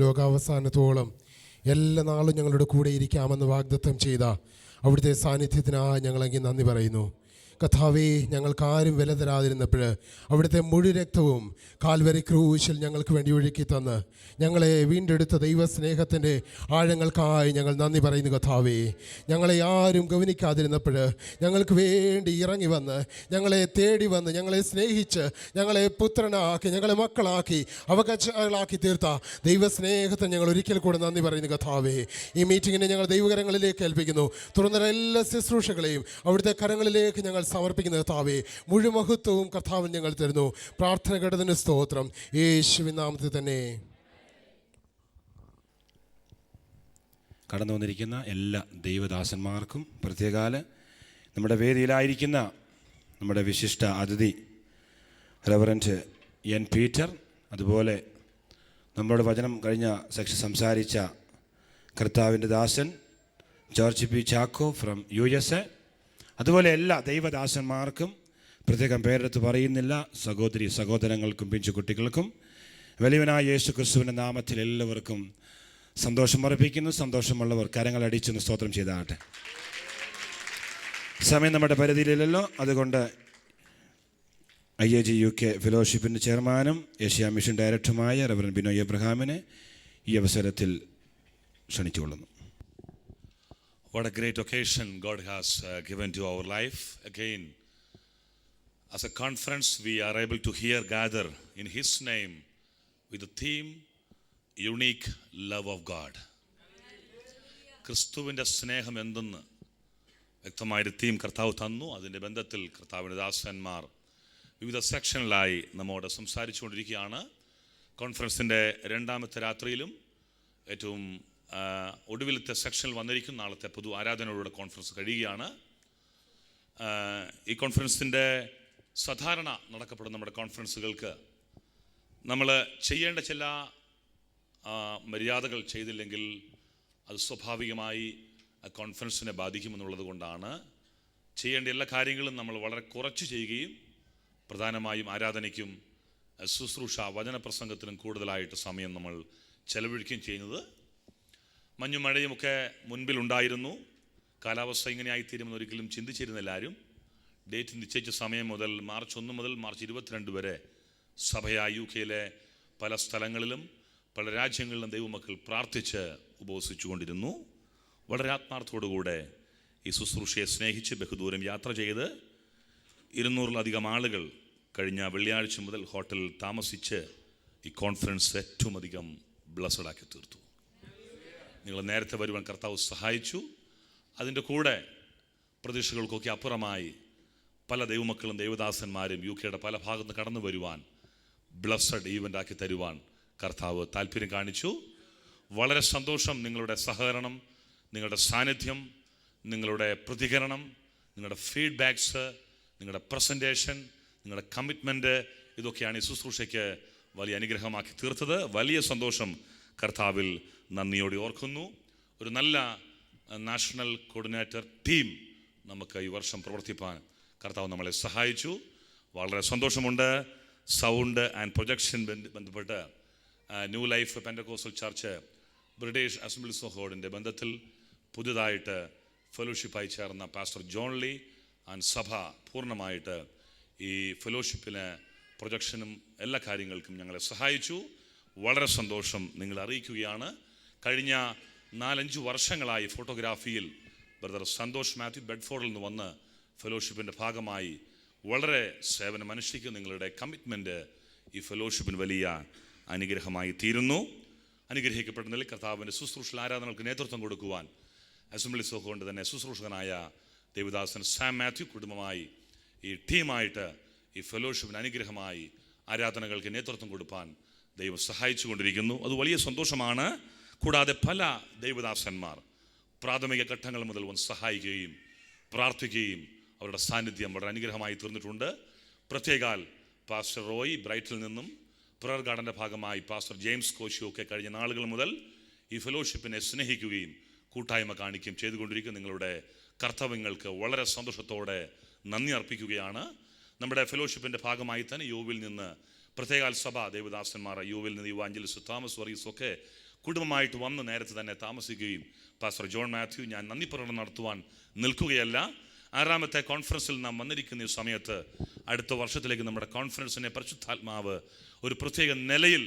ലോകാവസാനത്തോളം എല്ലാ നാളും ഞങ്ങളുടെ കൂടെ ഇരിക്കാമെന്ന് വാഗ്ദത്തം ചെയ്ത അവിടുത്തെ സാന്നിധ്യത്തിനായി ഞങ്ങളെങ്കിൽ നന്ദി പറയുന്നു. കഥാവേ, ഞങ്ങൾക്കാരും വില തരാതിരുന്നപ്പോൾ അവിടുത്തെ മുഴു രക്തവും കാൽവരി ക്രൂശിൽ ഞങ്ങൾക്ക് വേണ്ടി ഒഴുക്കി തന്ന് ഞങ്ങളെ വീണ്ടെടുത്ത ദൈവസ്നേഹത്തിൻ്റെ ആഴങ്ങൾക്കായി ഞങ്ങൾ നന്ദി പറയുന്നു. കഥാവേ, ഞങ്ങളെ ആരും ഗവനിക്കാതിരുന്നപ്പോൾ ഞങ്ങൾക്ക് വേണ്ടി ഇറങ്ങി വന്ന് ഞങ്ങളെ തേടി വന്ന് ഞങ്ങളെ സ്നേഹിച്ച് ഞങ്ങളെ പുത്രനാക്കി ഞങ്ങളെ മക്കളാക്കി അവകാശങ്ങളാക്കി തീർത്ത ദൈവസ്നേഹത്തിന് ഞങ്ങൾ ഒരിക്കൽ കൂടെ നന്ദി പറയുന്നു. കഥാവേ, ഈ മീറ്റിങ്ങിനെ ഞങ്ങൾ ദൈവകരങ്ങളിലേക്ക് ഏൽപ്പിക്കുന്നു. തുറന്ന എല്ലാ ശുശ്രൂഷകളെയും അവിടുത്തെ കരങ്ങളിലേക്ക് ഞങ്ങൾ സമർപ്പിക്കുന്ന കർത്താവേ, മുഴുമഹത്വവും കർത്താവിൽ ഞങ്ങൾ തരുന്നു. പ്രാർത്ഥന കേട്ടതിന് സ്തോത്രം, യേശുവിൻ നാമത്തിൽ തന്നെ. കടന്നു വന്നിരിക്കുന്ന എല്ലാ ദൈവദാസന്മാർക്കും പ്രത്യേകാല നമ്മുടെ വേദിയിലായിരിക്കുന്ന നമ്മുടെ വിശിഷ്ട അതിഥി റെവറൻറ്റ് എൻ പീറ്റർ, അതുപോലെ നമ്മളോട് വചനം കഴിഞ്ഞ സെക്ഷൻ സംസാരിച്ച കർത്താവിൻ്റെ ദാസൻ George P Chacko from USA, അതുപോലെ എല്ലാ ദൈവദാസന്മാർക്കും പ്രത്യേകം പേരെടുത്ത് പറയുന്നില്ല, സഹോദരി സഹോദരങ്ങൾക്കും പിഞ്ചുകുട്ടികൾക്കും വലിയവനായ യേശു ക്രിസ്തുവിൻ്റെ നാമത്തിൽ എല്ലാവർക്കും സന്തോഷം അർപ്പിക്കുന്നു. സന്തോഷമുള്ളവർ കരങ്ങൾ അടിച്ചൊന്ന് സ്തോത്രം ചെയ്താട്ടെ. സമയം നമ്മുടെ പരിധിയിലില്ലല്ലോ. അതുകൊണ്ട് IAG UK ഫെലോഷിപ്പിൻ്റെ ചെയർമാനും ഏഷ്യ മിഷൻ ഡയറക്ടറുമായ റവറൻ ബിനോയ് എബ്രഹാമിനെ ഈ അവസരത്തിൽ ക്ഷണിച്ചുകൊള്ളുന്നു. What a great occasion God has given to our life. Again, as a conference, we are able to gather in His name with the theme, Unique Love of God. ക്രിസ്തുവിൻ്റെ സ്നേഹം എന്തെന്ന് വ്യക്തമായൊരു theme കർത്താവ് തന്നു. അതിൻ്റെ ബന്ധത്തിൽ കർത്താവിൻ്റെ ദാസന്മാർ വിവിധ സെക്ഷനിലായി നമ്മോട് സംസാരിച്ചുകൊണ്ടിരിക്കുകയാണ്. കോൺഫറൻസിൻ്റെ രണ്ടാമത്തെ രാത്രിയിലും ഏറ്റവും ഒടുവിലത്തെ സെക്ഷനിൽ വന്നിരിക്കുന്ന നാളത്തെ പൊതു ആരാധനയോടെ കോൺഫറൻസ് കഴിയുകയാണ്. ഈ കോൺഫറൻസിൻ്റെ സാധാരണ നടക്കപ്പെടുന്ന നമ്മുടെ കോൺഫറൻസുകൾക്ക് നമ്മൾ ചെയ്യേണ്ട ചില മര്യാദകൾ ചെയ്തില്ലെങ്കിൽ അത് സ്വാഭാവികമായി ആ കോൺഫറൻസിനെ ബാധിക്കുമെന്നുള്ളത് കൊണ്ടാണ് ചെയ്യേണ്ട എല്ലാ കാര്യങ്ങളും നമ്മൾ വളരെ കുറച്ച് ചെയ്യുകയും പ്രധാനമായും ആരാധനയ്ക്കും ശുശ്രൂഷ വചനപ്രസംഗത്തിനും കൂടുതലായിട്ട് സമയം നമ്മൾ ചെലവഴിക്കുകയും ചെയ്യുന്നത്. മഞ്ഞും മഴയുമൊക്കെ മുൻപിലുണ്ടായിരുന്നു. കാലാവസ്ഥ ഇങ്ങനെയായിത്തീരുമെന്ന് ഒരിക്കലും ചിന്തിച്ചിരുന്നില്ല ആരും. ഡേറ്റ് നിശ്ചയിച്ച സമയം മുതൽ മാർച്ച് 1 മുതൽ മാർച്ച് 22 വരെ സഭയായ UK പല സ്ഥലങ്ങളിലും പല രാജ്യങ്ങളിലും ദൈവമക്കൾ പ്രാർത്ഥിച്ച് ഉപവസിച്ചുകൊണ്ടിരുന്നു. വളരെ ആത്മാർത്ഥത്തോടുകൂടെ ഈ ശുശ്രൂഷയെ സ്നേഹിച്ച് ബഹുദൂരം യാത്ര ചെയ്ത് 200-ലധികം ആളുകൾ കഴിഞ്ഞ വെള്ളിയാഴ്ച മുതൽ ഹോട്ടലിൽ താമസിച്ച് ഈ കോൺഫറൻസ് ഏറ്റവും അധികം ബ്ലസ്സഡാക്കി തീർത്തു. നിങ്ങൾ നേരത്തെ വരുവാൻ കർത്താവ് സഹായിച്ചു. അതിൻ്റെ കൂടെ പ്രതീക്ഷകൾക്കൊക്കെ അപ്പുറമായി പല ദൈവമക്കളും ദൈവദാസന്മാരും UK പല ഭാഗത്ത് കടന്നു വരുവാൻ ബ്ലസ്സഡ് ഈവൻ്റ് ആക്കി തരുവാൻ കർത്താവ് താല്പര്യം കാണിച്ചു. വളരെ സന്തോഷം. നിങ്ങളുടെ സഹകരണം, നിങ്ങളുടെ സാന്നിധ്യം, നിങ്ങളുടെ പ്രതികരണം, നിങ്ങളുടെ ഫീഡ്ബാക്സ്, നിങ്ങളുടെ പ്രസൻറ്റേഷൻ, നിങ്ങളുടെ കമ്മിറ്റ്മെൻറ്റ്, ഇതൊക്കെയാണ് ഈ ശുശ്രൂഷയ്ക്ക് വലിയ അനുഗ്രഹമാക്കി തീർത്തത്. വലിയ സന്തോഷം കർത്താവിൽ നന്ദിയോടെ ഓർക്കുന്നു. ഒരു നല്ല നാഷണൽ കോർഡിനേറ്റർ ടീം നമുക്ക് ഈ വർഷം പ്രവർത്തിപ്പാൻ കർത്താവ് നമ്മളെ സഹായിച്ചു. വളരെ സന്തോഷമുണ്ട്. സൗണ്ട് ആൻഡ് പ്രൊജക്ഷൻ ബന്ധപ്പെട്ട് New Life Pentecostal Church British Assemblies of ഗോഡിൻ്റെ ബന്ധത്തിൽ പുതുതായിട്ട് ഫെലോഷിപ്പായി ചേർന്ന പാസ്റ്റർ ജോൺ ലീ ആൻഡ് സഭ പൂർണ്ണമായിട്ട് ഈ ഫെലോഷിപ്പിന് പ്രൊജക്ഷനും എല്ലാ കാര്യങ്ങൾക്കും ഞങ്ങളെ സഹായിച്ചു. വളരെ സന്തോഷം നിങ്ങളെ അറിയിക്കുകയാണ്. കഴിഞ്ഞ 4-5 വർഷങ്ങളായി ഫോട്ടോഗ്രാഫിയിൽ ബ്രദർ സന്തോഷ് മാത്യു ബെഡ്ഫോർഡിൽ നിന്ന് വന്ന് ഫെലോഷിപ്പിൻ്റെ ഭാഗമായി വളരെ സേവനം അനുഷ്ഠിക്കും. നിങ്ങളുടെ കമ്മിറ്റ്മെൻറ്റ് ഈ ഫെലോഷിപ്പിന് വലിയ അനുഗ്രഹമായി തീരുന്നു. അനുഗ്രഹിക്കപ്പെട്ട നിലയിൽ കർത്താവിൻ്റെ ശുശ്രൂഷ ആരാധനകൾക്ക് നേതൃത്വം കൊടുക്കുവാൻ അസംബ്ലീസ് ഓഫ് കൊണ്ട് തന്നെ ശുശ്രൂഷകനായ ദേവദാസൻ സാം മാത്യു കുടുംബമായി ഈ ടീമായിട്ട് ഈ ഫെലോഷിപ്പിന് അനുഗ്രഹമായി ആരാധനകൾക്ക് നേതൃത്വം കൊടുപ്പാൻ ദൈവം സഹായിച്ചു കൊണ്ടിരിക്കുന്നു. അത് വലിയ സന്തോഷമാണ്. കൂടാതെ പല ദൈവദാസന്മാർ പ്രാഥമിക ഘട്ടങ്ങൾ മുതൽ വന്ന് സഹായിക്കുകയും പ്രാർത്ഥിക്കുകയും അവരുടെ സാന്നിധ്യം വളരെ അനുഗ്രഹമായി തീർന്നിട്ടുണ്ട്. പ്രത്യേകാൽ പാസ്റ്റർ റോയ് ബ്രൈറ്റിൽ നിന്നും പ്രയർ ഗാർഡൻ്റെ ഭാഗമായി പാസ്റ്റർ ജെയിംസ് കോശിയൊക്കെ കഴിഞ്ഞ നാളുകൾ മുതൽ ഈ ഫെലോഷിപ്പിനെ സ്നേഹിക്കുകയും കൂട്ടായ്മ കാണിക്കുകയും ചെയ്തുകൊണ്ടിരിക്കുന്ന നിങ്ങളുടെ കർത്തവ്യങ്ങൾക്ക് വളരെ സന്തോഷത്തോടെ നന്ദി അർപ്പിക്കുകയാണ്. നമ്മുടെ ഫെലോഷിപ്പിൻ്റെ ഭാഗമായി തന്നെ യുവിൽ നിന്ന് പ്രത്യേകാൽ സഭ ദേവദാസന്മാർ യുവിൽ നിന്ന് ഇവാഞ്ചലിസ്റ്റ് തോമസ് വർഗീസ് ഒക്കെ കുടുംബമായിട്ട് വന്ന് നേരത്തെ തന്നെ താമസിക്കുകയും പാസ്റ്റർ ജോൺ മാത്യു ഞാൻ നന്ദി പ്രകടനം നടത്തുവാൻ നിൽക്കുകയല്ല. 6ാമത്തെ കോൺഫറൻസിൽ നാം വന്നിരിക്കുന്ന ഈ സമയത്ത് അടുത്ത വർഷത്തിലേക്ക് നമ്മുടെ കോൺഫറൻസിനെ പരിശുദ്ധാത്മാവ് ഒരു പ്രത്യേക നിലയിൽ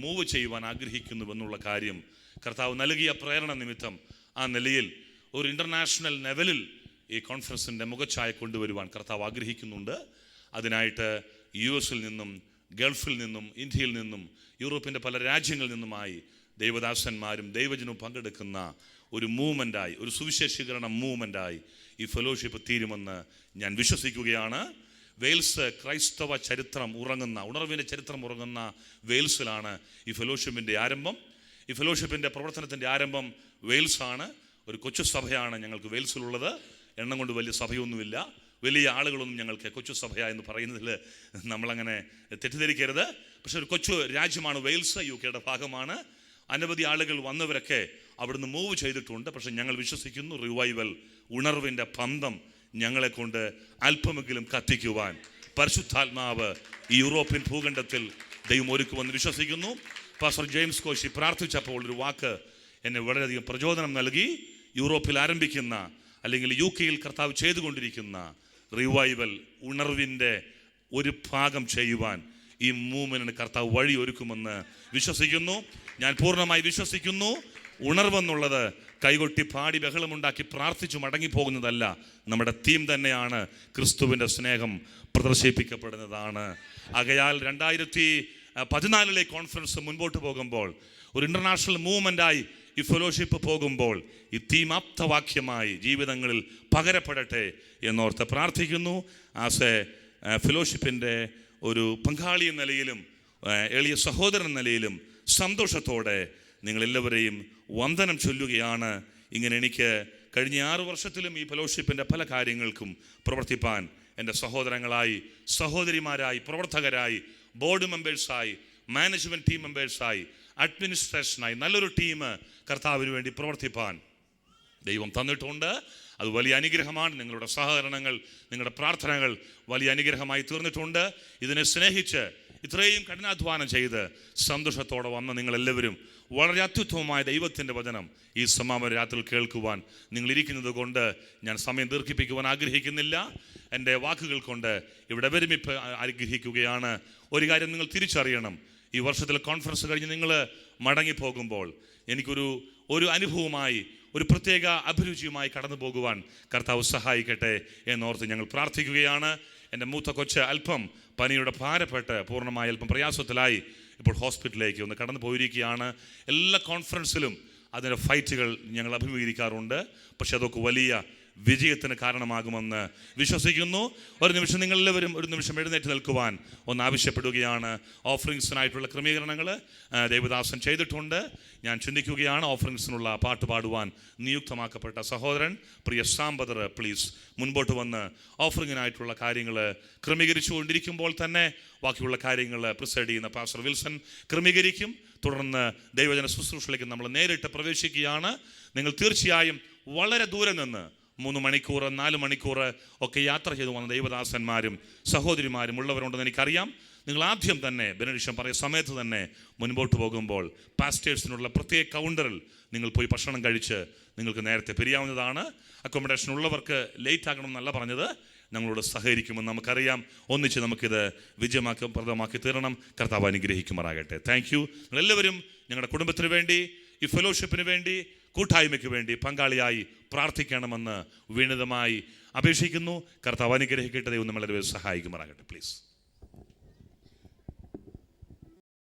മൂവ് ചെയ്യുവാൻ ആഗ്രഹിക്കുന്നുവെന്നുള്ള കാര്യം കർത്താവ് നൽകിയ പ്രേരണ നിമിത്തം ആ നിലയിൽ ഒരു ഇൻ്റർനാഷണൽ ലെവലിൽ ഈ കോൺഫറൻസിൻ്റെ മുഖച്ഛായ കൊണ്ടുവരുവാൻ കർത്താവ് ആഗ്രഹിക്കുന്നുണ്ട്. അതിനായിട്ട് US നിന്നും ഗൾഫിൽ നിന്നും ഇന്ത്യയിൽ നിന്നും യൂറോപ്പിൻ്റെ പല രാജ്യങ്ങളിൽ നിന്നുമായി ദൈവദാസന്മാരും ദൈവജനവും പങ്കെടുക്കുന്ന ഒരു മൂവ്മെൻ്റായി, ഒരു സുവിശേഷീകരണ മൂവ്മെൻ്റായി ഈ ഫെലോഷിപ്പ് തീരുമെന്ന് ഞാൻ വിശ്വസിക്കുകയാണ്. വെയിൽസ് ക്രൈസ്തവ ചരിത്രം ഉറങ്ങുന്ന, ഉണർവിൻ്റെ ചരിത്രം ഉറങ്ങുന്ന വെയിൽസിലാണ് ഈ ഫെലോഷിപ്പിൻ്റെ ആരംഭം. ഈ ഫെലോഷിപ്പിൻ്റെ പ്രവർത്തനത്തിൻ്റെ ആരംഭം വെയിൽസാണ്. ഒരു കൊച്ചു സഭയാണ് ഞങ്ങൾക്ക് വെയിൽസിലുള്ളത്. എണ്ണം കൊണ്ട് വലിയ സഭയൊന്നുമില്ല, വലിയ ആളുകളൊന്നും ഞങ്ങൾക്ക് കൊച്ചു സഭയ എന്ന് പറയുന്നതിൽ നമ്മളങ്ങനെ തെറ്റിദ്ധരിക്കരുത്. പക്ഷെ ഒരു കൊച്ചു രാജ്യമാണ് വെയിൽസ്, UK ഭാഗമാണ്. അനവധി ആളുകൾ വന്നവരൊക്കെ അവിടുന്ന് മൂവ് ചെയ്തിട്ടുണ്ട്. പക്ഷെ ഞങ്ങൾ വിശ്വസിക്കുന്നു റിവൈവൽ, ഉണർവിൻ്റെ പന്തം ഞങ്ങളെ കൊണ്ട് അല്പമെങ്കിലും കത്തിക്കുവാൻ പരിശുദ്ധാത്മാവ് ഈ യൂറോപ്യൻ ഭൂഖണ്ഡത്തിൽ ദൈവം ഒരുക്കുമെന്ന് വിശ്വസിക്കുന്നു. പാസ്റ്റർ ജെയിംസ് കോശി പ്രാർത്ഥിച്ചപ്പോൾ ഒരു വാക്ക് എന്നെ വളരെയധികം പ്രചോദനം നൽകി. യൂറോപ്പിൽ ആരംഭിക്കുന്ന അല്ലെങ്കിൽ UK കർത്താവ് ചെയ്തുകൊണ്ടിരിക്കുന്ന റിവൈവൽ ഉണർവിൻ്റെ ഒരു ഭാഗം ചെയ്യുവാൻ ഈ മൂവ്മെന്റിന് കർത്താവ് വഴി ഒരുക്കുമെന്ന് വിശ്വസിക്കുന്നു. ഞാൻ പൂർണ്ണമായി വിശ്വസിക്കുന്നു. ഉണർവെന്നുള്ളത് കൈകൊട്ടി പാടി ബഹളമുണ്ടാക്കി പ്രാർത്ഥിച്ചു മടങ്ങിപ്പോകുന്നതല്ല. നമ്മുടെ തീം തന്നെയാണ് ക്രിസ്തുവിൻ്റെ സ്നേഹം പ്രദർശിപ്പിക്കപ്പെടുന്നതാണ്. ആകയാൽ 2014 കോൺഫറൻസ് മുൻപോട്ട് പോകുമ്പോൾ, ഒരു ഇൻ്റർനാഷണൽ മൂവ്മെൻ്റായി ഈ ഫെലോഷിപ്പ് പോകുമ്പോൾ, ഈ തീം ആപ്തവാക്യമായി ജീവിതങ്ങളിൽ പകരപ്പെടട്ടെ എന്നോർത്ത് പ്രാർത്ഥിക്കുന്നു. ആസ് എ ഫെലോഷിപ്പിൻ്റെ ഒരു പങ്കാളി എന്ന നിലയിലും എളിയ സഹോദരൻ എന്ന നിലയിലും സന്തോഷത്തോടെ നിങ്ങളെല്ലാവരെയും വന്ദനം ചൊല്ലുകയാണ്. ഇങ്ങനെ എനിക്ക് കഴിഞ്ഞ 6 വർഷത്തിലും ഈ ഫെലോഷിപ്പിൻ്റെ പല കാര്യങ്ങൾക്കും പ്രവർത്തിപ്പാൻ എൻ്റെ സഹോദരങ്ങളായി, സഹോദരിമാരായി, പ്രവർത്തകരായി, ബോർഡ് മെമ്പേഴ്സായി, മാനേജ്മെൻറ്റ് ടീം മെമ്പേഴ്സായി, അഡ്മിനിസ്ട്രേഷനായി നല്ലൊരു ടീം കർത്താവിന് വേണ്ടി പ്രവർത്തിപ്പാൻ ദൈവം തന്നിട്ടുണ്ട്. അത് വലിയ അനുഗ്രഹമാണ്. നിങ്ങളുടെ സഹകരണങ്ങൾ, നിങ്ങളുടെ പ്രാർത്ഥനകൾ വലിയ അനുഗ്രഹമായി തീർന്നിട്ടുണ്ട്. ഇതിനെ സ്നേഹിച്ച് ഇത്രയും കഠിനാധ്വാനം ചെയ്ത് സന്തോഷത്തോടെ വന്ന നിങ്ങളെല്ലാവരും വളരെ അത്യുത്തമമായ ദൈവത്തിൻ്റെ വചനം ഈ സമാപന രാത്രിയിൽ കേൾക്കുവാൻ നിങ്ങളിരിക്കുന്നത് കൊണ്ട് ഞാൻ സമയം ദീർഘിപ്പിക്കുവാൻ ആഗ്രഹിക്കുന്നില്ല. എൻ്റെ വാക്കുകൾ കൊണ്ട് ഇവിടെ വിരമിപ്പ് ആഗ്രഹിക്കുകയാണ്. ഒരു കാര്യം നിങ്ങൾ തിരിച്ചറിയണം. ഈ വർഷത്തിലെ കോൺഫറൻസ് കഴിഞ്ഞ് നിങ്ങൾ മടങ്ങിപ്പോകുമ്പോൾ എനിക്കൊരു അനുഭവമായി, ഒരു പ്രത്യേക അഭിരുചിയുമായി കടന്നു പോകുവാൻ കർത്താവ് സഹായിക്കട്ടെ എന്നോർത്ത് ഞങ്ങൾ പ്രാർത്ഥിക്കുകയാണ്. എൻ്റെ മൂത്ത കൊച്ച് അല്പം പനിയുടെ ഭാരപ്പെട്ട് പൂർണ്ണമായി അല്പം പ്രയാസത്തിലായി ഇപ്പോൾ ഹോസ്പിറ്റലിലേക്ക് ഒന്ന് കടന്നു പോയിരിക്കുകയാണ്. എല്ലാ കോൺഫറൻസിലും അതിൻ്റെ ഫൈറ്റുകൾ ഞങ്ങൾ അഭിമുഖീകരിക്കാറുണ്ട്. പക്ഷെ അതൊക്കെ വലിയ വിജയത്തിന് കാരണമാകുമെന്ന് വിശ്വസിക്കുന്നു. ഒരു നിമിഷം നിങ്ങളെല്ലാവരും ഒരു നിമിഷം എഴുന്നേറ്റ് നിൽക്കുവാൻ ഒന്ന് ആവശ്യപ്പെടുകയാണ്. ഓഫറിങ്സിനായിട്ടുള്ള ക്രമീകരണങ്ങൾ ദേവദാസൻ ചെയ്തിട്ടുണ്ട്. ഞാൻ ചിന്തിക്കുകയാണ്, ഓഫറിങ്സിനുള്ള പാട്ട് പാടുവാൻ നിയുക്തമാക്കപ്പെട്ട സഹോദരൻ പ്രിയ സാമ്പദർ പ്ലീസ് മുൻപോട്ട് വന്ന് ഓഫറിങ്ങിനായിട്ടുള്ള കാര്യങ്ങൾ ക്രമീകരിച്ചു കൊണ്ടിരിക്കുമ്പോൾ തന്നെ ബാക്കിയുള്ള കാര്യങ്ങൾ പ്രിസൈഡ് ചെയ്യുന്ന പാസ്റ്റർ വിൽസൺ ക്രമീകരിക്കും. തുടർന്ന് ദൈവജന ശുശ്രൂഷയിലേക്ക് നമ്മൾ നേരിട്ട് പ്രവേശിക്കുകയാണ്. നിങ്ങൾ തീർച്ചയായും വളരെ ദൂരെ നിന്ന് 3 മണിക്കൂർ 4 മണിക്കൂർ ഒക്കെ യാത്ര ചെയ്തു വന്ന ദൈവദാസന്മാരും സഹോദരിമാരും ഉള്ളവരുണ്ടെന്ന് എനിക്കറിയാം. നിങ്ങൾ ആദ്യം തന്നെ ബെനഡിക്ഷൻ പറയുന്ന സമയത്ത് തന്നെ മുൻപോട്ട് പോകുമ്പോൾ പാസ്റ്റേഴ്സിനുള്ള പ്രത്യേക കൗണ്ടറിൽ നിങ്ങൾ പോയി ഭക്ഷണം കഴിച്ച് നിങ്ങൾക്ക് നേരത്തെ പിരിയാവുന്നതാണ്. അക്കോമഡേഷൻ ഉള്ളവർക്ക് ലേറ്റ് ആകണം എന്നല്ല പറഞ്ഞത്, ഞങ്ങളോട് സഹകരിക്കുമെന്ന് നമുക്കറിയാം. ഒന്നിച്ച് നമുക്കിത് വിജയപ്രദമാക്കി തീരണം. കർത്താവ് അനുഗ്രഹിക്കുമാറാകട്ടെ. Thank you. നിങ്ങളെല്ലാവരും ഞങ്ങളുടെ കുടുംബത്തിന് വേണ്ടി, ഈ ഫെലോഷിപ്പിന് വേണ്ടി, കൂട്ടായ്മയ്ക്ക് വേണ്ടി പങ്കാളിയായി പ്രാർത്ഥിക്കണമെന്ന് വിനീതമായി അപേക്ഷിക്കുന്നു. കർത്താവ് അനുഗ്രഹിക്കട്ടെ. ദൈവം നമ്മളെ സഹായിക്കുമാറാകട്ടെ. പ്ലീസ്.